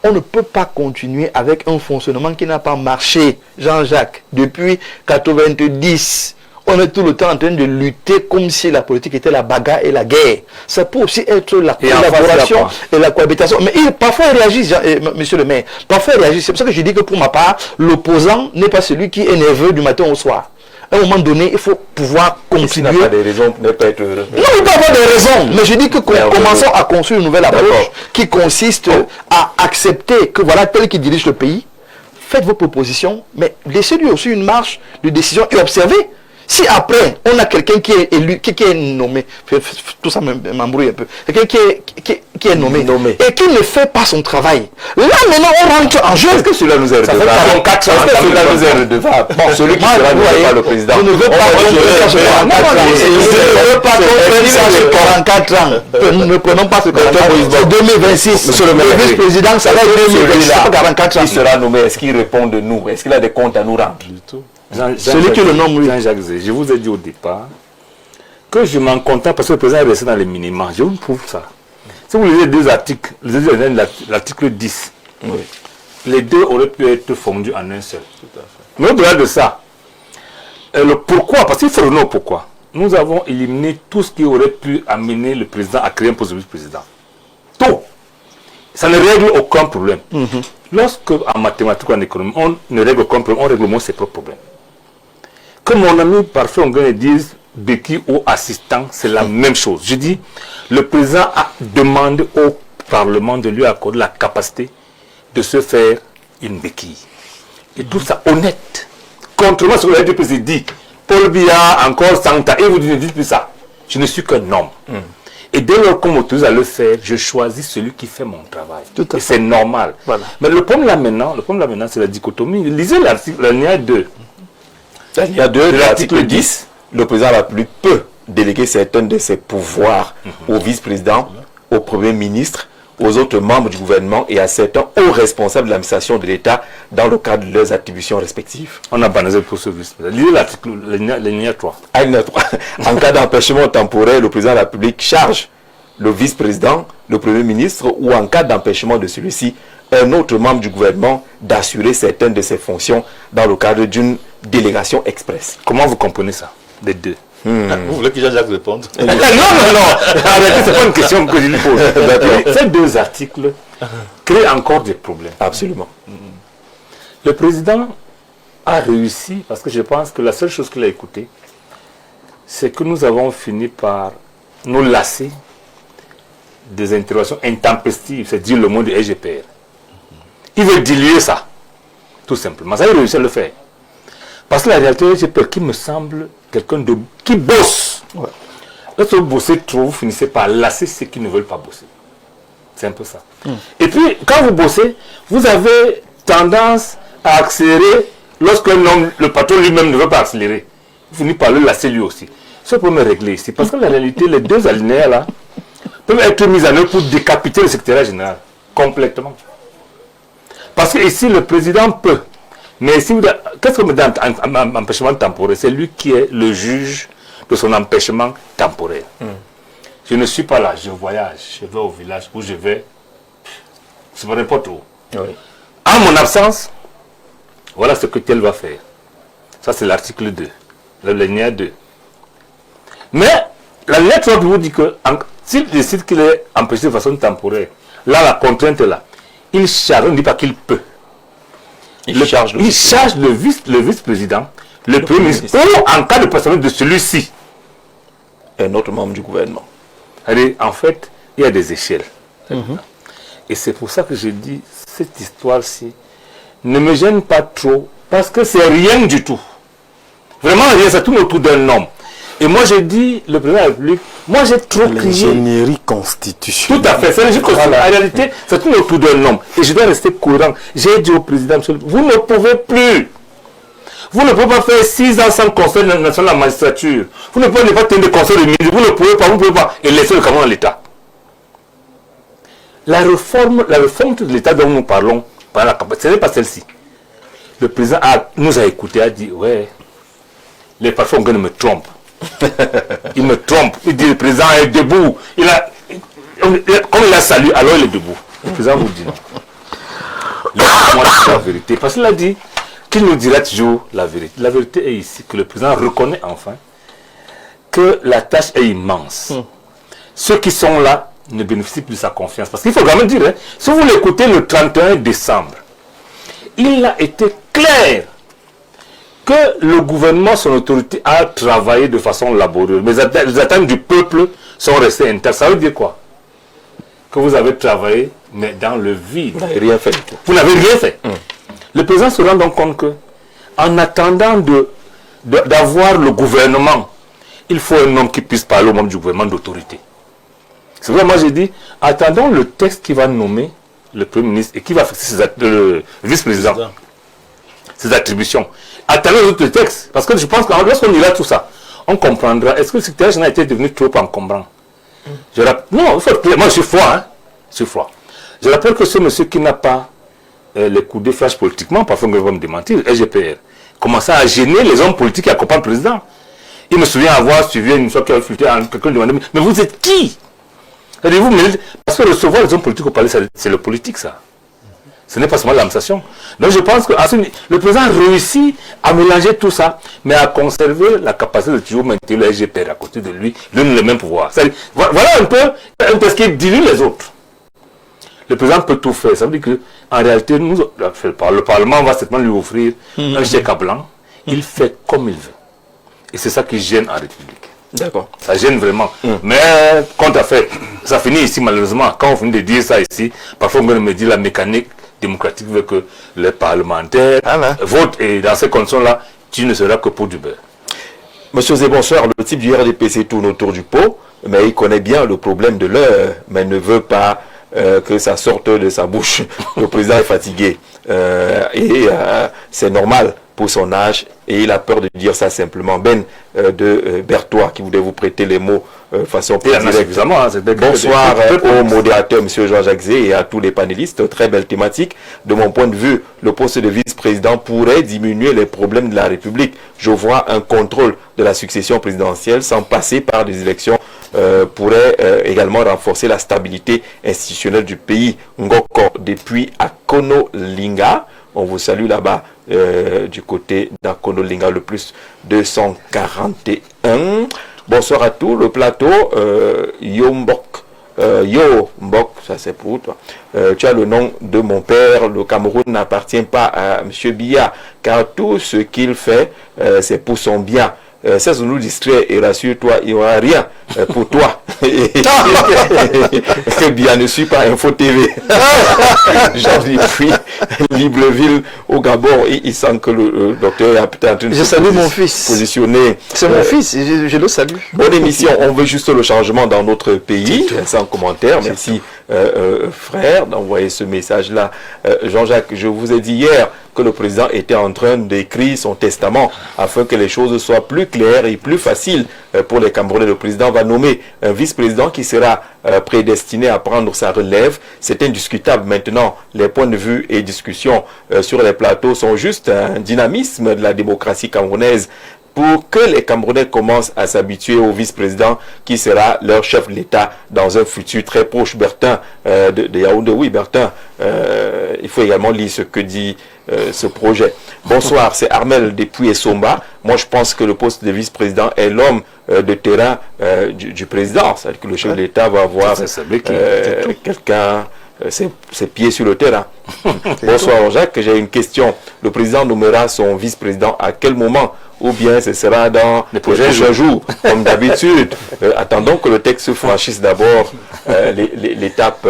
On ne peut pas continuer avec un fonctionnement qui n'a pas marché, Jean-Jacques, depuis 90. On est tout le temps en train de lutter comme si la politique était la bagarre et la guerre. Ça peut aussi être la collaboration et la cohabitation. Mais parfois il réagit, monsieur le maire, parfois il réagit. C'est pour ça que je dis que pour ma part, l'opposant n'est pas celui qui est nerveux du matin au soir. À un moment donné, il faut pouvoir continuer. Il n'a pas des raisons pour ne pas être heureux. Non, il peut avoir des raisons. Mais je dis que commençons à construire une nouvelle approche qui consiste à accepter que voilà tel qui dirige le pays. Faites vos propositions, mais laissez-lui aussi une marge de décision et observez. Si après, on a quelqu'un qui est élu, qui est nommé, tout ça m'embrouille un peu, quelqu'un qui est nommé, et qui ne fait pas son travail, là maintenant on rentre en jeu. Est-ce que cela nous est redevable? Est-ce que cela nous est redevable? Bon, celui qui sera nommé par le président. Je ne veux pas qu'on 44 ans. Ne prenons pas ce 44 ans. C'est 2026. Monsieur le maire, le vice-président, ça va être 2026. 44 ans. Qui sera nommé? Est-ce qu'il répond de nous? Est-ce qu'il a des comptes à nous rendre? Du tout. Celui qui le nomme, oui. Jean-Jacques Zé, je vous ai dit au départ que je m'en contente parce que le président est resté dans les minima. Je vous prouve ça. Si vous lisez deux articles, l'article 10, les deux auraient pu être fondus en un seul. Mais au-delà de ça, le pourquoi, parce qu'il faut le nom pourquoi, nous avons éliminé tout ce qui aurait pu amener le président à créer un poste de vice-président. Tout. Ça ne règle aucun problème. Lorsque, en mathématiques ou en économie, on ne règle aucun problème, on règle moins ses propres problèmes. Que mon ami parfait anglais dise béquille ou assistant, c'est la même chose. Je dis, le président a demandé au Parlement de lui accorder la capacité de se faire une béquille. Et tout ça honnête. Contrairement à ce que le RDPC dit, Paul Biya, encore 100 ans, et vous ne dites plus ça. Je ne suis qu'un homme. Et dès lors qu'on m'autorise à le faire, je choisis celui qui fait mon travail. Et c'est normal. Voilà. Mais le problème là maintenant, c'est la dichotomie. Lisez l'article, l'alinéa 2. L'alinéa 2 de l'article 10, le président de la République peut déléguer certains de ses pouvoirs au vice-président, au premier ministre, aux autres membres du gouvernement et à certains hauts responsables de l'administration de l'État dans le cadre de leurs attributions respectives. On a banalisé pour ce vice-président. Lisez l'article, l'alinéa 3. Alinéa 3. En cas d'empêchement temporaire, le président de la République charge le vice-président, le premier ministre ou en cas d'empêchement de celui-ci, un autre membre du gouvernement d'assurer certaines de ses fonctions dans le cadre d'une délégation express. Comment vous comprenez ça, les deux? Vous voulez que Jean-Jacques réponde? Non. En réalité, ce n'est pas une question que je lui pose. Ces deux articles créent encore des problèmes. Absolument. Le président a réussi, parce que je pense que la seule chose qu'il a écoutée, c'est que nous avons fini par nous lasser des interventions intempestives, c'est dire le mot du SGPR. Il veut diluer ça, tout simplement. Ça, il a réussi à le faire. Parce que la réalité, le SGPR qui me semble quelqu'un qui bosse. Ouais. Lorsque vous bossez trop, vous finissez par lasser ceux qui ne veulent pas bosser. C'est un peu ça. Et puis, quand vous bossez, vous avez tendance à accélérer lorsque le patron lui-même ne veut pas accélérer. Vous finissez par le lasser lui aussi. Ce problème est réglé ici. Parce que la réalité, les deux alinéas là peuvent être mis en œuvre pour décapiter le secrétaire général. Complètement. Parce que ici, le président peut. Mais si qu'est-ce que me dit empêchement temporaire? C'est lui qui est le juge de son empêchement temporaire. Je ne suis pas là, je voyage, je vais au village où je vais, je ne sais pas n'importe où. Oui. En mon absence, voilà ce que tel va faire. Ça, c'est l'article 2, l'alinéa 2. Mais la lettre vous dit que s'il décide qu'il est empêché de façon temporaire, là, la contrainte est là. Il charge, on ne dit pas qu'il peut. Il charge le vice-président, le premier ministre, ou en cas de personnel de celui-ci. Un autre membre du gouvernement. Allez, en fait, il y a des échelles. Et c'est pour ça que je dis, cette histoire-ci ne me gêne pas trop, parce que c'est rien du tout. Vraiment rien, ça tourne autour d'un homme. Et moi, je dis, le président de la République, moi j'ai trop crié. L'ingénierie constitutionnelle. Tout à fait, c'est l'ingénierie constitutionnelle. En réalité, ça tourne autour d'un homme. Et je dois rester cohérent. J'ai dit au président, vous ne pouvez plus. Vous ne pouvez pas faire 6 ans sans conseil national de la magistrature. Vous ne pouvez pas tenir de conseil de ministre. Vous ne pouvez pas, et laisser le Cameroun à l'État. La réforme de l'État dont nous parlons, ce n'est pas celle-ci. Le président nous a écoutés, a dit, ouais, les patrons me trompent. Il me trompe. Il dit, le président est debout. Comme il a salué, alors il est debout. Le président vous dit non. Laissez-moi dire la vérité. Parce qu'il a dit qu'il nous dira toujours la vérité. La vérité est ici, que le président reconnaît enfin que la tâche est immense. Ceux qui sont là ne bénéficient plus de sa confiance. Parce qu'il faut quand même dire, si vous l'écoutez le 31 décembre, il a été clair que le gouvernement, son autorité, a travaillé de façon laborieuse. Mais les attentes du peuple sont restées intactes. Ça veut dire quoi? Que vous avez travaillé, mais dans le vide. Vous n'avez rien fait. Vous n'avez rien fait. Le président se rend donc compte que, en attendant d'avoir le gouvernement, il faut un homme qui puisse parler au membre du gouvernement d'autorité. C'est vrai, moi j'ai dit, attendons le texte qui va nommer le Premier ministre et qui va fixer le vice-président, ses attributions. Attendons les autres textes, parce que je pense que lorsqu'on ira tout ça, on comprendra. Est-ce que le secrétaire général a été devenu trop encombrant? Non, il faut moi je suis froid, hein. Je suis froid. Je rappelle que ce monsieur qui n'a pas les coups de flash politiquement, parfois on va me démentir, SGPR, commençait à gêner les hommes politiques qui accompagnent le président. Il me souvient avoir suivi une fois qu'il a filtré, quelqu'un demandait, mais vous êtes qui? Parce que recevoir les hommes politiques au palais, c'est le politique, ça. Ce n'est pas seulement l'administration. Donc je pense que le président a réussi à mélanger tout ça, mais à conserver la capacité de toujours maintenir le SGPR à côté de lui, donne le même pouvoir. Voilà un peu ce qui dilue les autres. Le président peut tout faire. Ça veut dire qu'en réalité, le Parlement va certainement lui offrir un chèque à blanc. Il fait comme il veut. Et c'est ça qui gêne en République. D'accord. Ça gêne vraiment. Mais, quant à fait, ça finit ici malheureusement. Quand on finit de dire ça ici, parfois on me dit la mécanique démocratique veut que les parlementaires votent. Et dans ces conditions-là, tu ne seras que pour du beurre. Monsieur Zé, bonsoir. Le type du RDPC tourne autour du pot, mais il connaît bien le problème de l'heure, mais ne veut pas que ça sorte de sa bouche. Le président est fatigué. C'est normal pour son âge, et il a peur de dire ça simplement. De Berthois, qui voulait vous prêter les mots façon plus directe. Bonsoir au modérateur, M. Jean-Jacques Zé, et à tous les panélistes. Très belle thématique. De mon point de vue, le poste de vice-président pourrait diminuer les problèmes de la République. Je vois un contrôle de la succession présidentielle sans passer par des élections pourrait également renforcer la stabilité institutionnelle du pays. Ngoko, depuis Akono-Linga, on vous salue là-bas du côté d'Akono-Linga, le plus 241. Bonsoir à tous, le plateau, Yo Mbok, ça c'est pour toi. Tu as le nom de mon père, le Cameroun n'appartient pas à M. Biya, car tout ce qu'il fait, c'est pour son bien. Ça nous distrait, et rassure-toi, il n'y aura rien pour toi. Parce que bien ne suit pas Info TV. Jean-Louis Libreville au Gabon, il sent que le docteur est peut-être en train de se positionner. C'est mon fils, je le salue. Bonne émission, on veut juste le changement dans notre pays, sans commentaire. Merci frère d'envoyer ce message-là. Jean-Jacques, je vous ai dit hier que le président était en train d'écrire son testament afin que les choses soient plus claires et plus faciles pour les Camerounais. Le président va nommer un vice-président qui sera prédestiné à prendre sa relève. C'est indiscutable. Maintenant, les points de vue et discussions sur les plateaux sont juste un dynamisme de la démocratie camerounaise pour que les Camerounais commencent à s'habituer au vice-président qui sera leur chef de l'État dans un futur très proche. Bertin de Yaoundé, oui Bertin, il faut également lire ce que dit ce projet. Bonsoir, c'est Armel depuis Essomba. Moi je pense que le poste de vice-président est l'homme de terrain du président. C'est-à-dire que le chef de l'État va avoir quelqu'un, ses pieds sur le terrain. Bonsoir Jacques, j'ai une question. Le président nommera son vice-président à quel moment? Ou bien ce sera dans les prochains jours, comme d'habitude. Attendons que le texte franchisse d'abord l'étape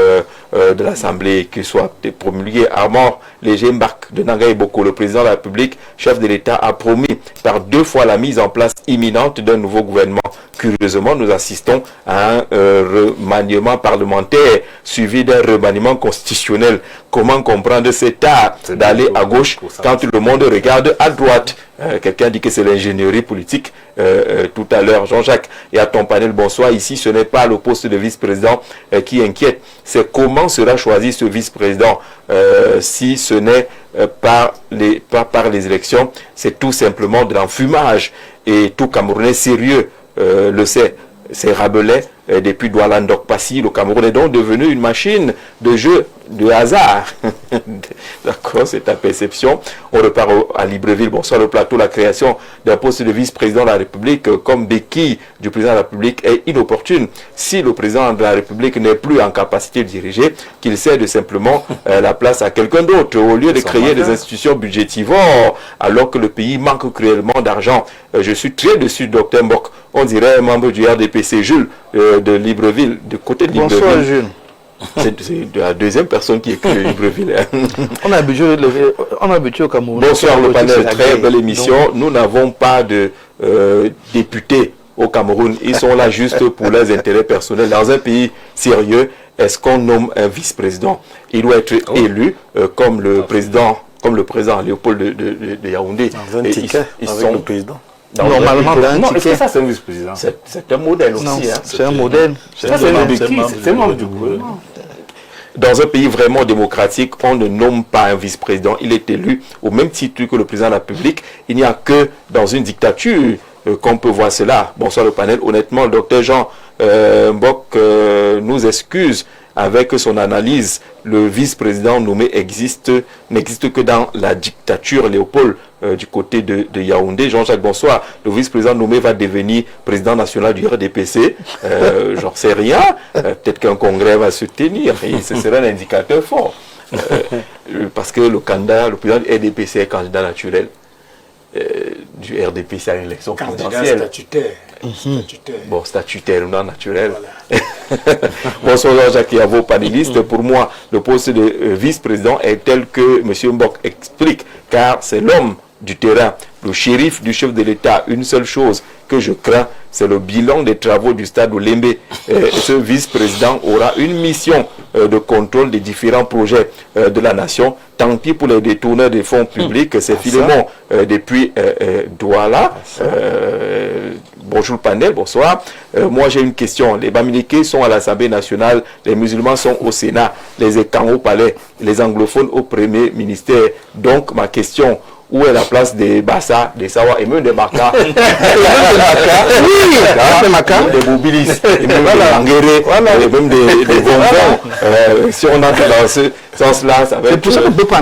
de l'Assemblée qui soit promulguée. Armand Léger-Mbark de Nanga Boko, le président de la République, chef de l'État, a promis par 2 fois la mise en place imminente d'un nouveau gouvernement. Curieusement, nous assistons à un remaniement parlementaire suivi d'un remaniement constitutionnel. Comment comprendre cet art d'aller à gauche quand tout le monde regarde à droite? Quelqu'un dit que c'est l'ingénierie politique tout à l'heure. Jean-Jacques, et à ton panel, bonsoir. Ici, ce n'est pas le poste de vice-président qui inquiète. C'est comment sera choisi ce vice-président si ce n'est pas par les élections. C'est tout simplement de l'enfumage. Et tout Camerounais sérieux le sait. C'est Rabelais, depuis Douala Ndok Passy, le Cameroun est donc devenu une machine de jeu de hasard. D'accord, c'est ta perception. On repart à Libreville. Bonsoir, le plateau. La création d'un poste de vice-président de la République comme béquille du président de la République est inopportune. Si le président de la République n'est plus en capacité de diriger, qu'il cède simplement la place à quelqu'un d'autre, au lieu de créer des institutions budgétivores, alors que le pays manque cruellement d'argent. Je suis très déçu, Dr Mbok. On dirait un membre du RDPC, Jules, de Libreville, du côté de Libreville. Bonsoir, Jules. C'est la deuxième personne qui écrit Libreville. On a habitué au Cameroun. Bonsoir le panel, très belle émission. Donc, nous n'avons pas de députés au Cameroun. Ils sont là juste pour leurs intérêts personnels. Dans un pays sérieux, est-ce qu'on nomme un vice-président? Il doit être élu comme le président Léopold de Yaoundé. Dans un ticket avec le président. Normalement, non, est-ce que ça c'est un vice-président? C'est un modèle aussi. Non, c'est un modèle. C'est un membre du gouvernement. Dans un pays vraiment démocratique, on ne nomme pas un vice-président. Il est élu au même titre que le président de la République. Il n'y a que dans une dictature qu'on peut voir cela. Bonsoir le panel. Honnêtement, le docteur Jean Mbok nous excuse avec son analyse. Le vice-président nommé n'existe que dans la dictature. Léopold du côté de Yaoundé. Jean-Jacques, bonsoir. Le vice-président nommé va devenir président national du RDPC. J'en sais rien. Peut-être qu'un congrès va se tenir. Et ce serait un indicateur fort. Parce que le président du RDPC est candidat naturel. du RDP à l'élection Candidat présidentielle. statutaire. Bon, statutaire, non naturel. Voilà. Bonsoir Jean-Jacques et à vos panélistes. Pour moi, le poste de vice-président est tel que M. Mbok explique, car c'est l'homme du terrain, le shérif du chef de l'État. Une seule chose que je crains, c'est le bilan des travaux du stade Olembe. Ce vice-président aura une mission de contrôle des différents projets de la nation. Tant pis pour les détourneurs des fonds publics, c'est Philemon depuis Douala. Bonjour panel, bonsoir. Moi j'ai une question. Les Bamileke sont à l'Assemblée nationale, les musulmans sont au Sénat, les Ekans au palais, les anglophones au premier ministère. Donc ma question, où est la place des Bassa, des Sawa et même des Maka? Des Mobilis, et même des Langéré, et même des Bonbons. Si on entre dans ce sens-là, ça va être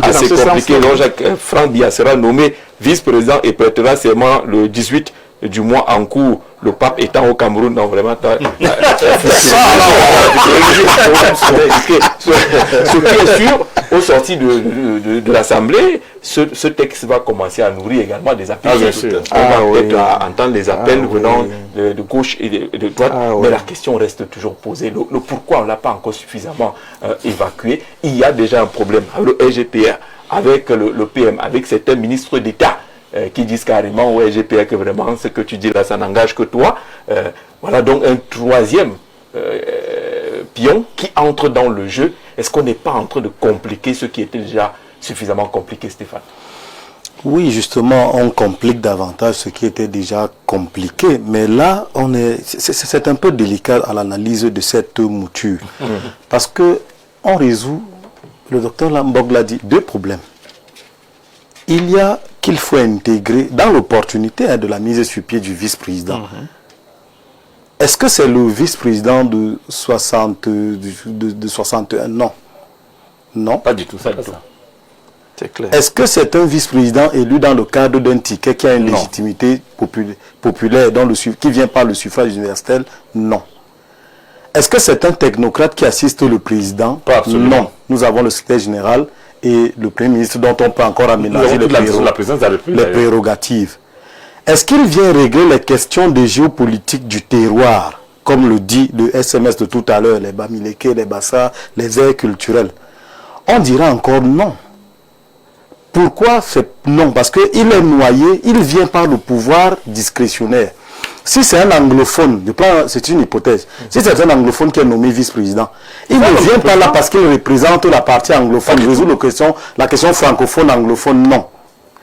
assez compliqué. Donc Jacques Franck Dia sera nommé vice-président et prêtera serment le 18 du mois en cours, le pape étant au Cameroun. Non, vraiment, ce qui est sûr, au sorti de l'Assemblée, ce texte va commencer à nourrir également des appels. On va peut-être entendre les appels venant de gauche et de droite, mais la question reste toujours posée. Le pourquoi on ne l'a pas encore suffisamment évacué. Il y a déjà un problème avec le RGPR, avec le PM, avec certains ministres d'État qui disent carrément au RGPR que vraiment ce que tu dis là, ça n'engage que toi. Voilà donc un troisième pion qui entre dans le jeu. Est-ce qu'on n'est pas en train de compliquer ce qui était déjà suffisamment compliqué, Stéphane? Oui, justement, on complique davantage ce qui était déjà compliqué. Mais là, c'est un peu délicat à l'analyse de cette mouture. Parce que on résout, le docteur Mbok l'a dit, deux problèmes. Il y a qu'il faut intégrer dans l'opportunité de la mise sur pied du vice-président. Est-ce que c'est le vice-président de 61? Non. Non. Pas du tout, ça. C'est clair. Est-ce que c'est un vice-président élu dans le cadre d'un ticket qui a une légitimité populaire qui vient par le suffrage universel? Non. Est-ce que c'est un technocrate qui assiste le président? Non. Nous avons le secrétaire général et le Premier ministre dont on peut encore aménager les prérogatives. Est-ce qu'il vient régler les questions de géopolitique du terroir, comme le dit le SMS de tout à l'heure, les Bamileke, les Bassa, les aires culturelles? On dira encore non. Pourquoi c'est non? Parce qu'il est noyé, il vient par le pouvoir discrétionnaire. Si c'est un anglophone, c'est une hypothèse, si c'est un anglophone qui est nommé vice-président, il ne vient pas là parce qu'il représente la partie anglophone, il résout la question francophone, anglophone, non.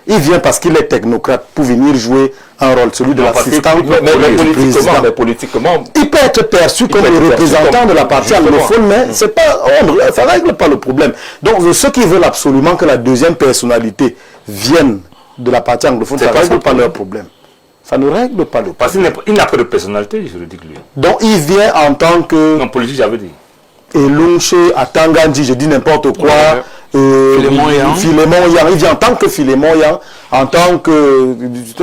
Il vient parce qu'il est technocrate pour venir jouer un rôle, celui de l'assistant du président. Mais politiquement, il peut être perçu comme le représentant de la partie anglophone, mais ça ne règle pas le problème. Donc ceux qui veulent absolument que la deuxième personnalité vienne de la partie anglophone, ça ne règle pas leur problème. Ça ne règle pas le problème. Parce qu'il n'a pas de personnalité juridique, lui. Donc il vient en tant que... Non, politique, j'avais dit. Elunche, Atangandi, je dis n'importe quoi. Philemon Yang. Il vient en tant que Philemon Yang, en tant que...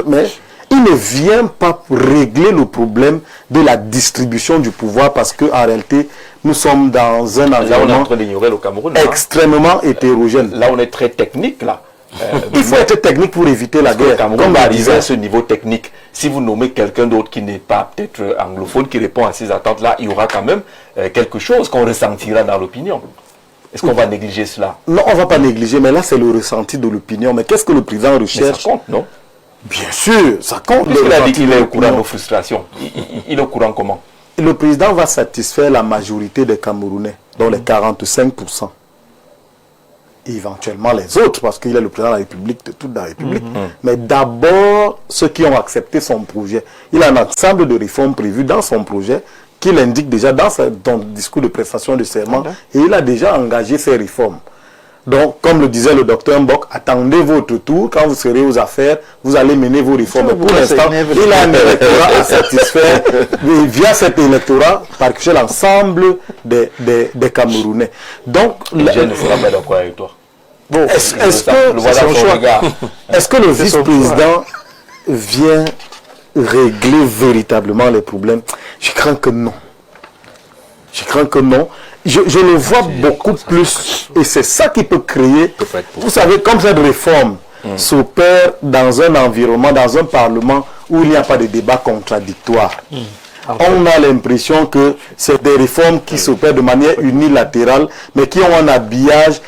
Mais il ne vient pas pour régler le problème de la distribution du pouvoir parce qu'en réalité, nous sommes dans un environnement... Là, on est en train d'ignorer le Cameroun. Extrêmement hétérogène. Là, on est très technique, là. Il faut être technique pour éviter la guerre. Comme on va arriver à ce niveau technique, si vous nommez quelqu'un d'autre qui n'est pas peut-être anglophone, qui répond à ces attentes-là, il y aura quand même quelque chose qu'on ressentira dans l'opinion. Est-ce qu'on va négliger cela? Non, on ne va pas négliger, mais là c'est le ressenti de l'opinion. Mais qu'est-ce que le président recherche? Mais ça compte, non? Bien sûr, ça compte. Il a dit qu'il est au courant de nos frustrations. Il est au courant comment? Le président va satisfaire la majorité des Camerounais, dont les 45%. Éventuellement les autres, parce qu'il est le président de la République, de toute la République. Mais d'abord, ceux qui ont accepté son projet. Il a un ensemble de réformes prévues dans son projet, qu'il indique déjà dans son discours de prestation de serment, et il a déjà engagé ces réformes. Donc, comme le disait le docteur Mbok, attendez votre tour, quand vous serez aux affaires, vous allez mener vos réformes. Pour l'instant, il a un électorat à satisfaire, et via cet électorat, parcourir l'ensemble des Camerounais. Donc, je ne serai pas d'accord avec toi. Bon, est-ce que le vice-président vient régler véritablement les problèmes? Je crains que non. Je crains que non. Je le vois beaucoup plus. Et c'est ça qui peut créer. Vous savez, comme cette réforme, s'opère dans un environnement, dans un parlement où il n'y a pas de débat contradictoire. On a l'impression que c'est des réformes qui s'opèrent de manière unilatérale, mais qui ont un habillage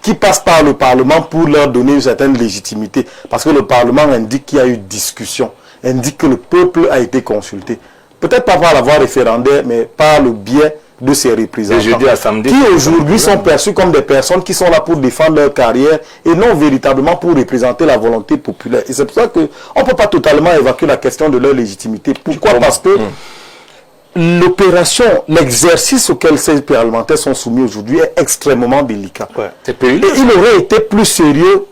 qui passe par le Parlement pour leur donner une certaine légitimité. Parce que le Parlement indique qu'il y a eu discussion, indique que le peuple a été consulté. Peut-être pas par la voie référendaire, mais par le biais de ses représentants, qui aujourd'hui sont perçus comme des personnes qui sont là pour défendre leur carrière et non véritablement pour représenter la volonté populaire. Et c'est pour ça qu'on ne peut pas totalement évacuer la question de leur légitimité. Pourquoi? Parce que l'opération, l'exercice auquel ces parlementaires sont soumis aujourd'hui est extrêmement délicat. Et il aurait été plus sérieux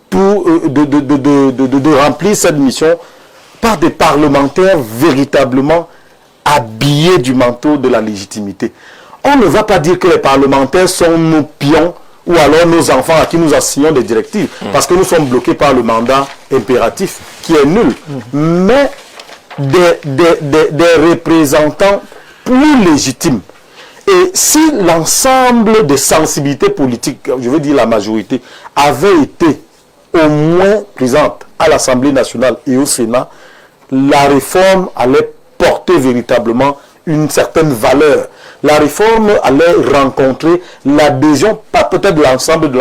pour, de remplir cette mission par des parlementaires véritablement habillés du manteau de la légitimité. On ne va pas dire que les parlementaires sont nos pions ou alors nos enfants à qui nous assignons des directives, parce que nous sommes bloqués par le mandat impératif qui est nul. Mais des représentants plus légitimes. Et si l'ensemble des sensibilités politiques, je veux dire la majorité, avaient été au moins présentes à l'Assemblée nationale et au Sénat, la réforme allait porter véritablement une certaine valeur. La réforme allait rencontrer l'adhésion, pas peut-être de l'ensemble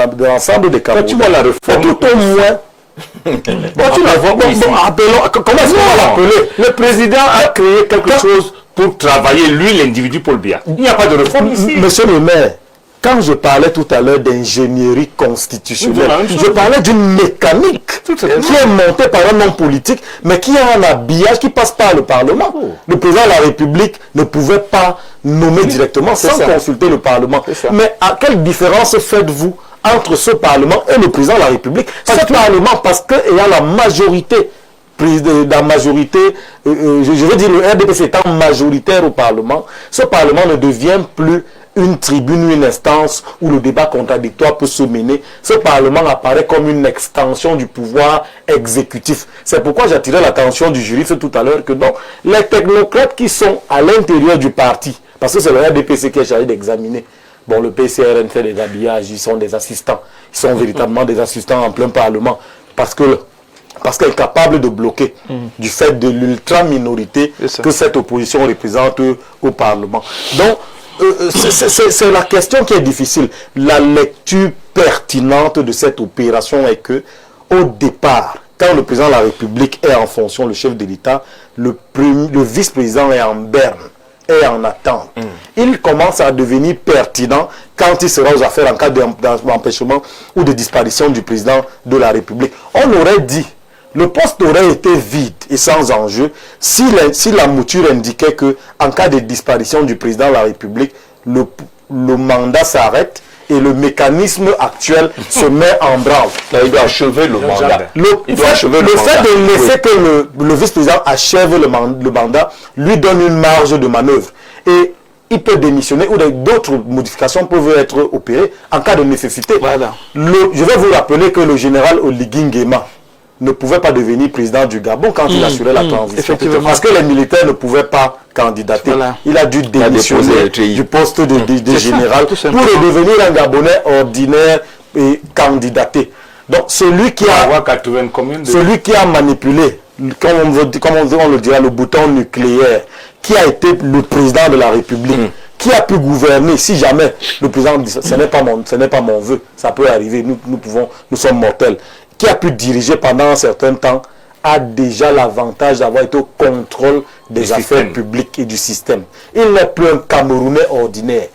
des Camerounais. Tu vois la réforme, tout au moins. Tu la vois, comment est-ce qu'on va l'appeler? Le président a créé quelque chose pour travailler, lui, l'individu Paul Biya. Il n'y a pas de réforme ici. Monsieur le maire, quand je parlais tout à l'heure d'ingénierie constitutionnelle, je parlais d'une mécanique qui est montée par un homme politique, mais qui a un habillage qui passe par le Parlement. Le président de la République ne pouvait pas nommer directement sans consulter le Parlement. Mais à quelle différence faites-vous entre ce Parlement et le président de la République? Ce Parlement, parce qu'ayant la majorité, je veux dire le RDPC étant majoritaire au Parlement, ce Parlement ne devient plus une tribune, une instance où le débat contradictoire peut se mener. Ce Parlement apparaît comme une extension du pouvoir exécutif. C'est pourquoi j'attirais l'attention du juriste tout à l'heure que donc, les technocrates qui sont à l'intérieur du parti, parce que c'est le RDPC qui est chargé d'examiner. Bon, le PCRN fait des habillages, ils sont des assistants. Ils sont véritablement des assistants en plein Parlement. Parce qu'elle est capable de bloquer du fait de l'ultra-minorité que cette opposition représente au Parlement. Donc, c'est la question qui est difficile. La lecture pertinente de cette opération est que, au départ, quand le président de la République est en fonction, le chef de l'État, le vice-président est en berne, est en attente. Il commence à devenir pertinent quand il sera aux affaires en cas d'empêchement ou de disparition du président de la République. On aurait dit, le poste aurait été vide et sans enjeu si la mouture indiquait que en cas de disparition du président de la République, le mandat s'arrête et le mécanisme actuel se met en branle. Il doit achever le mandat. Le fait de laisser que le vice-président achève le mandat lui donne une marge de manœuvre. Et il peut démissionner ou d'autres modifications peuvent être opérées en cas de nécessité. Voilà. Je vais vous rappeler que le général Oligui Nguema ne pouvait pas devenir président du Gabon quand il assurait la transition. Parce que les militaires ne pouvaient pas candidater. Voilà. Il a dû démissionner du poste de général pour redevenir un Gabonais ordinaire et candidater. Donc celui qui a manipulé, comme on le dira, le bouton nucléaire, qui a été le président de la République, qui a pu gouverner, si jamais le président dit ce n'est pas mon vœu, ça peut arriver, nous sommes mortels, qui a pu diriger pendant un certain temps, a déjà l'avantage d'avoir été au contrôle des affaires publiques et du système. Il n'est plus un Camerounais ordinaire.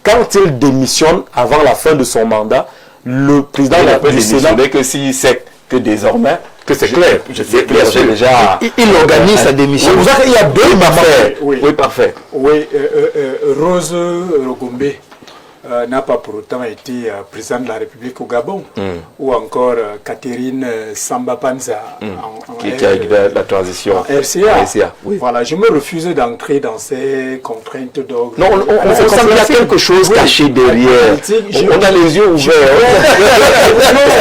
Quand il démissionne avant la fin de son mandat, le président du Sénat que s'il sait que désormais, que c'est clair, il organise sa démission. Il y a deux affaires. Oui, parfait. Oui, Rose Rogombe n'a pas pour autant été présidente de la République au Gabon, ou encore Catherine Samba Panza qui a guidé la transition en RCA. Oui. Voilà, je me refuse d'entrer dans ces contraintes d'ordre. Non, on sent qu'il y a quelque chose caché derrière. On a les yeux ouverts.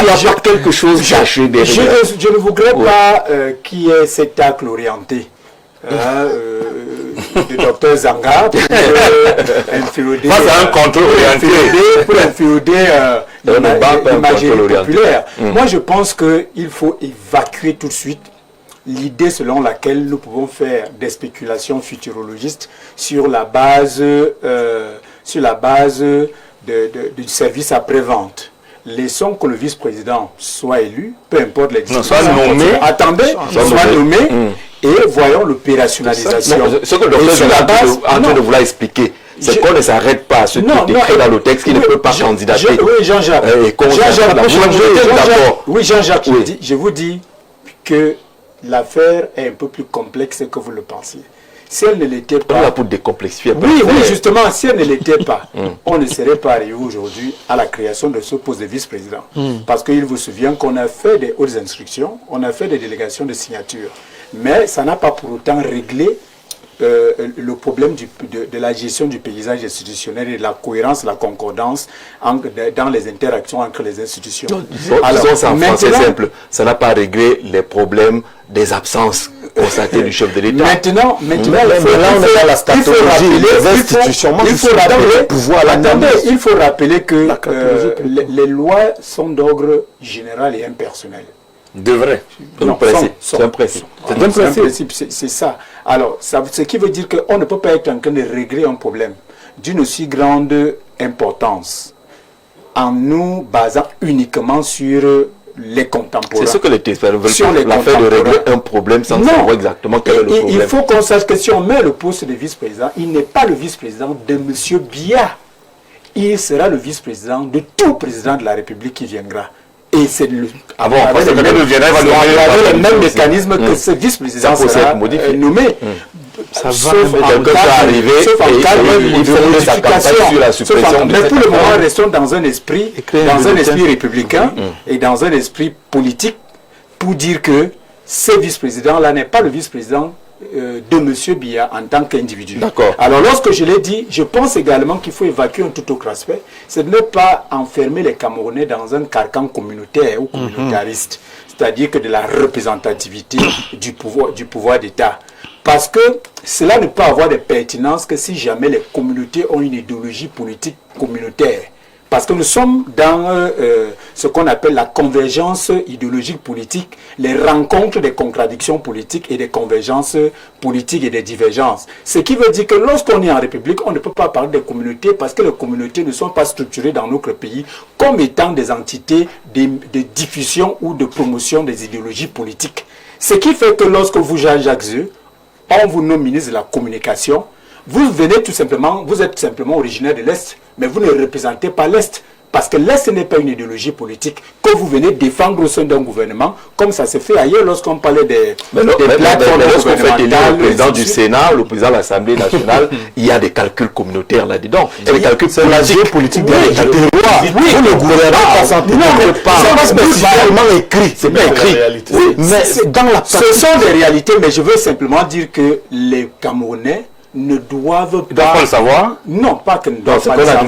Il y a quelque chose caché derrière. Je ne voudrais pas qu'il y ait cet acte orienté. de Dr Zanga pour inféoder... un contrôle orienté. Pour inféoder l'imagerie populaire. Moi, je pense qu'il faut évacuer tout de suite l'idée selon laquelle nous pouvons faire des spéculations futurologistes sur la base du service après-vente. Laissons que le vice-président soit élu, peu importe les dispositions. Soit nommé. Attendez, soit nommé. Et voyons l'opérationnalisation. Ce que le docteur est en train de vouloir expliquer, c'est qu'on ne s'arrête pas à ce qui est écrit dans le texte, qui ne peut pas candidater. Oui, Jean-Jacques. Jean-Jacques, je vous dis que l'affaire est un peu plus complexe que vous le pensiez. Si elle ne l'était pas... On l'a pour décomplexifier. Oui, justement, si elle ne l'était pas, on ne serait pas arrivé aujourd'hui à la création de ce poste de vice-président. Parce qu'il vous souvient qu'on a fait des hautes instructions, on a fait des délégations de signature. Mais ça n'a pas pour autant réglé le problème de la gestion du paysage institutionnel et de la cohérence, la concordance dans les interactions entre les institutions. Disons ça en français simple, ça n'a pas réglé les problèmes des absences constatées du chef de l'État. Maintenant, on est dans la stratégie des institutions. Il faut rappeler que les lois sont d'ordre général et impersonnel. Devrait. C'est un principe. C'est ça. Alors, ce qui veut dire qu'on ne peut pas être en train de régler un problème d'une aussi grande importance en nous basant uniquement sur les contemporains. C'est ce que les experts veulent, l'affaire de régler un problème sans savoir exactement quel est le problème. Il faut qu'on sache que si on met le poste de vice-président, il n'est pas le vice-président de M. Biya. Il sera le vice-président de tout président de la République qui viendra. Et c'est le même mécanisme que ce vice-président sera nommé. Ça va arriver et il faut sa campagne sur la suppression. Mais pour le moment, restons dans un esprit républicain et dans un esprit politique pour dire que ce vice-président-là n'est pas le vice-président de M. Biya en tant qu'individu. Alors lorsque je l'ai dit, je pense également qu'il faut évacuer un tout autre aspect, c'est de ne pas enfermer les Camerounais dans un carcan communautaire ou communautariste, c'est-à-dire que de la représentativité du pouvoir d'État. Parce que cela ne peut avoir de pertinence que si jamais les communautés ont une idéologie politique communautaire. Parce que nous sommes dans ce qu'on appelle la convergence idéologique politique, les rencontres des contradictions politiques et des convergences politiques et des divergences. Ce qui veut dire que lorsqu'on est en République, on ne peut pas parler des communautés parce que les communautés ne sont pas structurées dans notre pays comme étant des entités de diffusion ou de promotion des idéologies politiques. Ce qui fait que lorsque vous, Jean-Jacques Zeu, on vous nomme ministre de la communication, vous venez tout simplement, vous êtes simplement originaire de l'Est, mais vous ne représentez pas l'Est. Parce que l'Est n'est pas une idéologie politique que vous venez défendre au sein d'un gouvernement, comme ça se fait ailleurs lorsqu'on parlait des plateformes gouvernementales. Le président du Sénat, le président de l'Assemblée nationale, il y a des calculs communautaires là-dedans. Il y a des calculs politiques. Vous ne gouvernez pas sans tenir pas. C'est pas spécialement écrit. C'est bien écrit. Mais dans la pratique, ce sont des réalités, mais je veux simplement dire que les Camerounais ne doivent pas le savoir. Non, pas que ne doivent pas le savoir.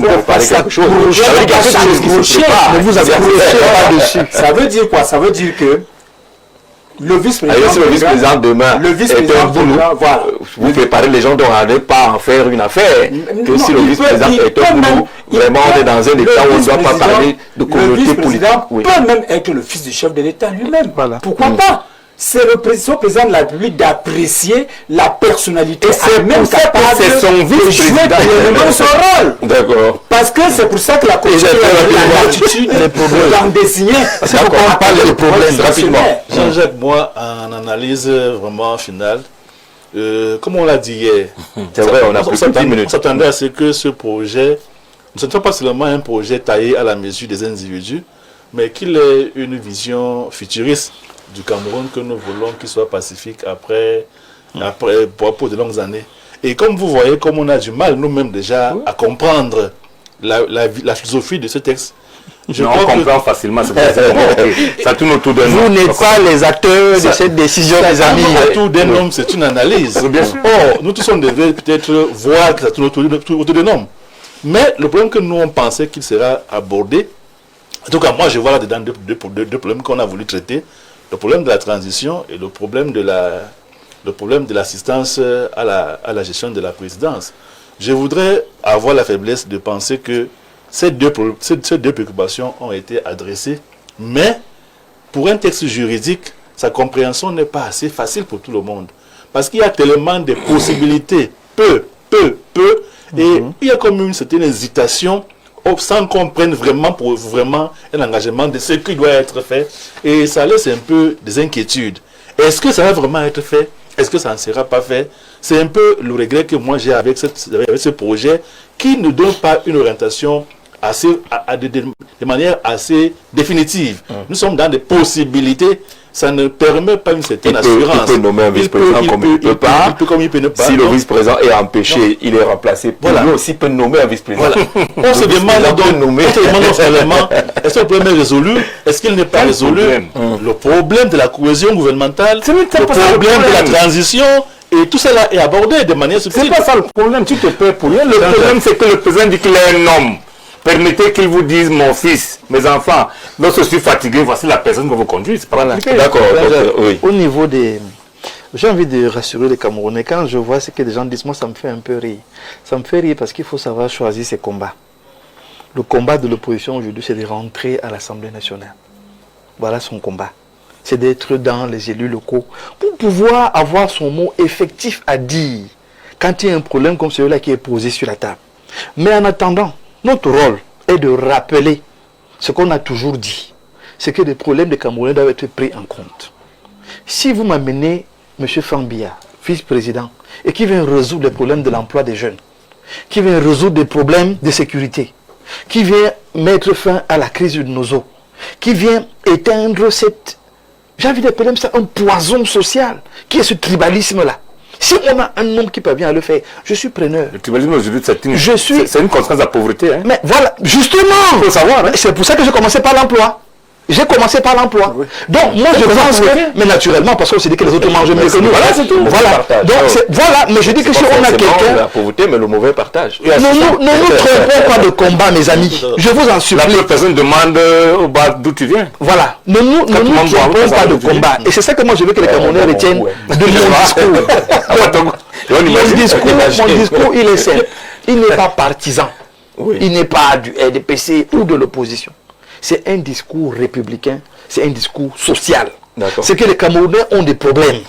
Ça veut dire quoi? Ça veut dire que le vice-président demain, voilà. Vous préparez les gens, donc à ne pas en faire une affaire. Que si le vice-président est un boulot, vraiment on est dans un état où on ne doit pas parler de communauté politique. Le vice-président peut même être le fils du chef de l'État lui-même. Pourquoi pas? C'est le président de la République d'apprécier la personnalité. C'est même capable de jouer pleinement son rôle. D'accord. Parce que c'est pour ça que la Constitution a l'attitude d'en désigner. C'est pourquoi on parle de problèmes rapidement. Jean-Jacques, moi, en analyse vraiment finale, comme on l'a dit hier, c'est vrai, on a plus de 10 minutes. On s'attendait à ce que ce projet ne soit pas seulement un projet taillé à la mesure des individus, mais qu'il ait une vision futuriste du Cameroun que nous voulons qu'il soit pacifique après pour de longues années. Et comme vous voyez, comme on a du mal nous-mêmes déjà à comprendre la philosophie de ce texte, on comprend facilement. Ça tourne autour d'un homme. Vous n'êtes pas les acteurs de cette décision, les amis. Autour d'un homme, c'est une analyse. Or, nous tous on devait peut-être voir que ça tourne autour d'un homme. Mais le problème que nous on pensait qu'il sera abordé, en tout cas moi je vois là-dedans deux problèmes qu'on a voulu traiter. Le problème de la transition et le problème de le problème de l'assistance à la gestion de la présidence. Je voudrais avoir la faiblesse de penser que ces deux préoccupations ont été adressées, mais pour un texte juridique, sa compréhension n'est pas assez facile pour tout le monde. Parce qu'il y a tellement de possibilités, peu, et il y a comme une certaine hésitation sans qu'on prenne vraiment un engagement de ce qui doit être fait, et ça laisse un peu des inquiétudes. Est-ce que ça va vraiment être fait? Est-ce que ça ne sera pas fait? C'est un peu le regret que moi j'ai avec ce projet qui ne donne pas une orientation de manière assez définitive. Nous sommes dans des possibilités, ça ne permet pas une certaine assurance. Il peut nommer un vice-président comme il ne peut pas. Il peut ne pas. Si le vice-président est empêché, il est remplacé. Lui aussi peut nommer un vice-président. On se demande donc, est-ce que le problème est résolu? Est-ce qu'il n'est pas résolu? Le problème de la cohésion gouvernementale, le problème de la transition, et tout cela est abordé de manière subtile. C'est pas ça le problème, tu te perds pour rien. Le problème, c'est que le président dit qu'il est un homme. Permettez qu'il vous dise, mon fils, mes enfants, lorsque je suis fatigué, voici la personne que vous conduisez. C'est pas compliqué. D'accord. Oui. Au niveau des... J'ai envie de rassurer les Camerounais. Quand je vois ce que des gens disent, moi ça me fait un peu rire. Ça me fait rire parce qu'il faut savoir choisir ses combats. Le combat de l'opposition aujourd'hui, c'est de rentrer à l'Assemblée nationale. Voilà son combat. C'est d'être dans les élus locaux pour pouvoir avoir son mot effectif à dire quand il y a un problème comme celui-là qui est posé sur la table. Mais en attendant, notre rôle est de rappeler ce qu'on a toujours dit. C'est que les problèmes des Camerounais doivent être pris en compte. Si vous m'amenez M. Fambia, vice-président, et qui vient résoudre les problèmes de l'emploi des jeunes, qui vient résoudre des problèmes de sécurité, qui vient mettre fin à la crise de nos eaux, qui vient éteindre cette... J'ai envie d'appeler ça un poison social, qui est ce tribalisme-là. Si on a un homme qui parvient à le faire, je suis preneur. Le tribalisme aujourd'hui, c'est une conséquence de la pauvreté. Hein. Mais voilà, justement, il faut savoir. Hein. C'est pour ça que j'ai commencé par l'emploi. J'ai commencé par l'emploi. Oui. Donc, moi, je pense que... Mais naturellement, parce qu'on s'est dit que les autres mangent mieux que nous. Voilà, c'est tout. Voilà. Donc, voilà, mais je dis que si on a quelqu'un... la pauvreté, mais le mauvais partage. Ne nous trompons pas de combat, mes amis. Je vous en supplie. La personne demande au bas d'où tu viens. Voilà. Ne nous trompons pas de combat. Et c'est ça que moi, je veux que les Camerounais retiennent de mon discours. Mon discours, il est simple. Il n'est pas partisan. Il n'est pas du RDPC ou de l'opposition. C'est un discours républicain, c'est un discours social. C'est que les Camerounais ont des problèmes.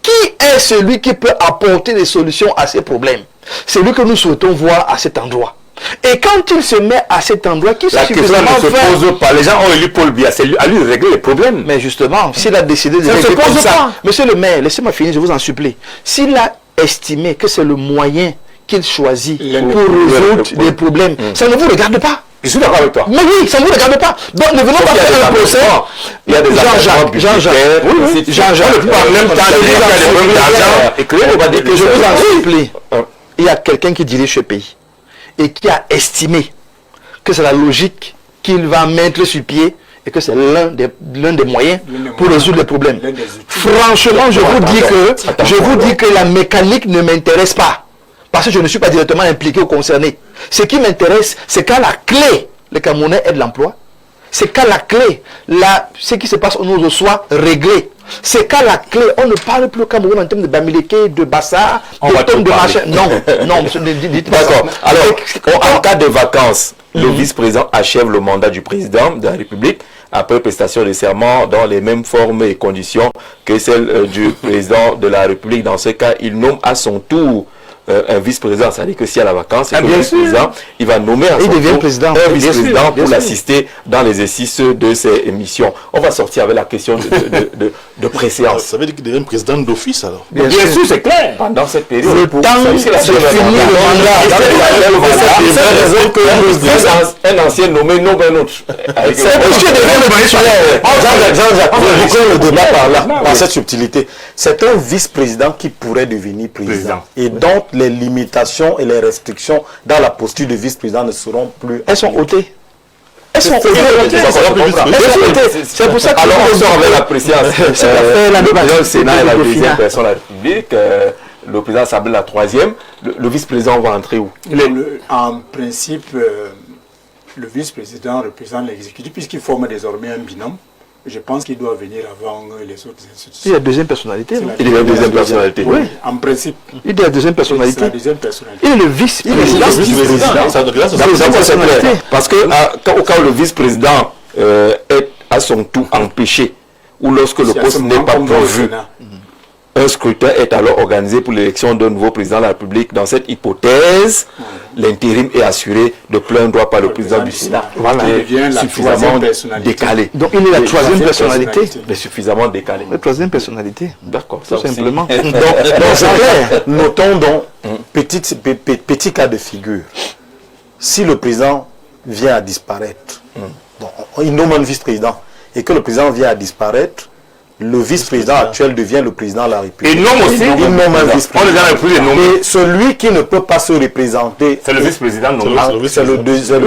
Qui est celui qui peut apporter des solutions à ces problèmes? C'est lui que nous souhaitons voir à cet endroit. Et quand il se met à cet endroit, qui la question ne se pose pas. Les gens ont élu Paul Biya, c'est à lui de régler les problèmes. Mais justement, s'il a décidé de régler comme ça, monsieur le maire, laissez-moi finir, je vous en supplie. S'il a estimé que c'est le moyen qu'il choisit pour résoudre les problèmes, ça ne vous regarde pas. Je suis d'accord avec toi. Mais oui, ça ne vous regarde pas. Donc ne venons pas faire un procès. Il y a des Jean-Jacques. Jean-Jacques. En même temps, il y a des problèmes d'argent. Je vous en supplie. Il y a quelqu'un qui dirige ce pays et qui a estimé que c'est la logique qu'il va mettre sur pied et que c'est l'un des moyens pour résoudre les problèmes. Franchement, je vous dis que la mécanique ne m'intéresse pas. Parce que je ne suis pas directement impliqué ou concerné. Ce qui m'intéresse, c'est qu'à la clé, les Camerounais aient de l'emploi. C'est qu'à la clé, ce qui se passe au nous soit réglé. C'est qu'à la clé, on ne parle plus au Cameroun en termes de Bamileke, de Bassa, de tonnes de machin. Non, monsieur, dites-moi. D'accord. Alors, en cas de vacances, le vice-président achève le mandat du président de la République après prestation de serment dans les mêmes formes et conditions que celles du président de la République. Dans ce cas, il nomme à son tour un vice-président, c'est-à-dire que si à la vacance, le vice-président, il va nommer à son tour un vice-président pour l'assister dans l'exercice de ses missions. On va sortir avec la question de préséance. Ça veut dire qu'il devient président d'office alors? Bien sûr, c'est clair. Pendant cette période, le temps de finir le mandat, un ancien nommé nomme un autre. C'est monsieur Jean-Jacques, le débat par là, par cette subtilité. C'est un vice-président qui pourrait devenir président. Et donc, les limitations et les restrictions dans la posture de vice-président ne seront plus... Elles sont ôtées. Elles sont ôtées. C'est pour ça que... Alors on sort avec la préséance. Le Sénat est la deuxième personne de la République. Le président Sablé la troisième. Le vice-président va entrer où? En principe, le vice-président représente l'exécutif puisqu'il forme désormais un binôme. je pense qu'il doit venir avant les autres institutions. Il y a deuxième personnalité. Il y a une deuxième personnalité. Oui, en principe. Il y a deuxième personnalité. C'est la deuxième personnalité. Il est le vice-président. Parce que au cas où le vice-président est à son tour empêché, ou lorsque le poste n'est pas pourvu, un scrutin est alors organisé pour l'élection d'un nouveau président de la République. Dans cette hypothèse, l'intérim est assuré de plein droit par le président du Sénat. Voilà. Il devient la suffisamment décalé. Donc il est la troisième personnalité. Mais suffisamment décalé. La troisième personnalité. D'accord. Tout simplement. Notons donc, petit cas de figure. Si le président vient à disparaître, il nomme un vice-président, et que le président vient à disparaître, le vice-président actuel devient le président de la République. Et nomme aussi. Il nomme un vice-président. Et celui qui ne peut pas se représenter, c'est le vice-président nommé. C'est le deuxième.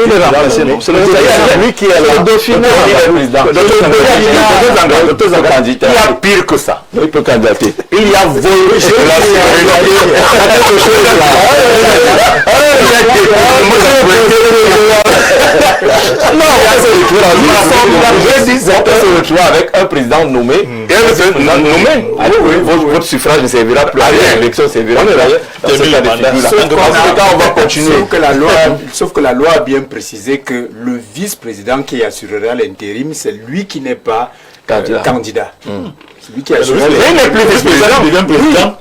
C'est celui qui est le dauphiné. Il y a pire que ça. Il peut candidater. Il y a volé. se retrouver avec un président nommé. Et votre suffrage ne servira plus à rien. L'élection servira plus à rien. Dans ce cas de figure-là, on va continuer. Sauf que la loi a bien précisé que le vice-président qui assurera l'intérim, c'est lui qui n'est pas candidat. Celui qui assurera l'intérim. Il n'est plus vice-président, il devient président.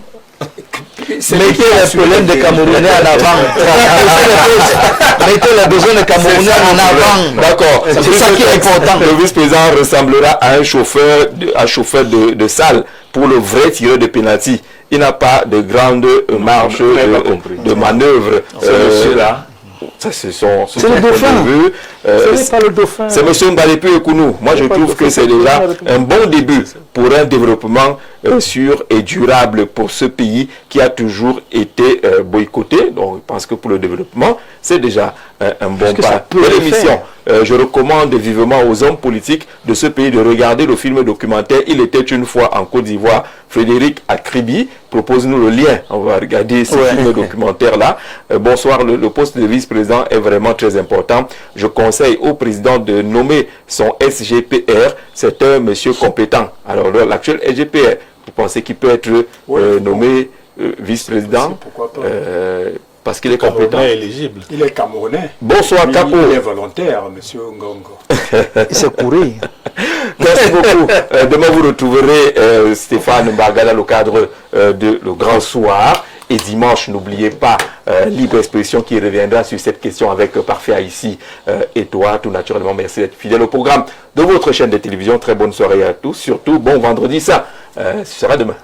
Mettez les problèmes des Camerounais en avant. Mettez les besoins des Camerounais en avant. D'accord. C'est ça qui est important. Le vice-président ressemblera à un chauffeur de salle pour le vrai tireur de pénalty. Il n'a pas de grande marge de manœuvre. Ce monsieur-là. C'est le dauphin. Ce n'est pas le dauphin. C'est M. Mbalépi Ekounou. Moi, je trouve que c'est déjà un bon début pour un développement sûr et durable pour ce pays qui a toujours été boycotté. Donc, je pense que pour le développement, c'est déjà un bon pas. Pour l'émission, je recommande vivement aux hommes politiques de ce pays de regarder le film documentaire « Il était une fois en Côte d'Ivoire ». Frédéric Akribi, propose-nous le lien. On va regarder ce film documentaire-là. Bonsoir, le poste de vice-président est vraiment très important. Je conseille au président de nommer son SGPR. C'est un monsieur compétent. Alors, l'actuel SGPR, vous pensez qu'il peut être nommé vice-président? Pourquoi pas? Parce qu'il est compétent. Éligible. Il est camerounais. Bonsoir, Capo. Il est volontaire, monsieur Ngongo. Il s'est couru. Merci beaucoup. Demain, vous retrouverez Stéphane Mbaga dans le cadre de Le Grand Soir. Et dimanche, n'oubliez pas Libre Expression qui reviendra sur cette question avec Parfait ici et toi. Tout naturellement, merci d'être fidèle au programme de votre chaîne de télévision. Très bonne soirée à tous. Surtout, bon vendredi, ça. Ce sera demain.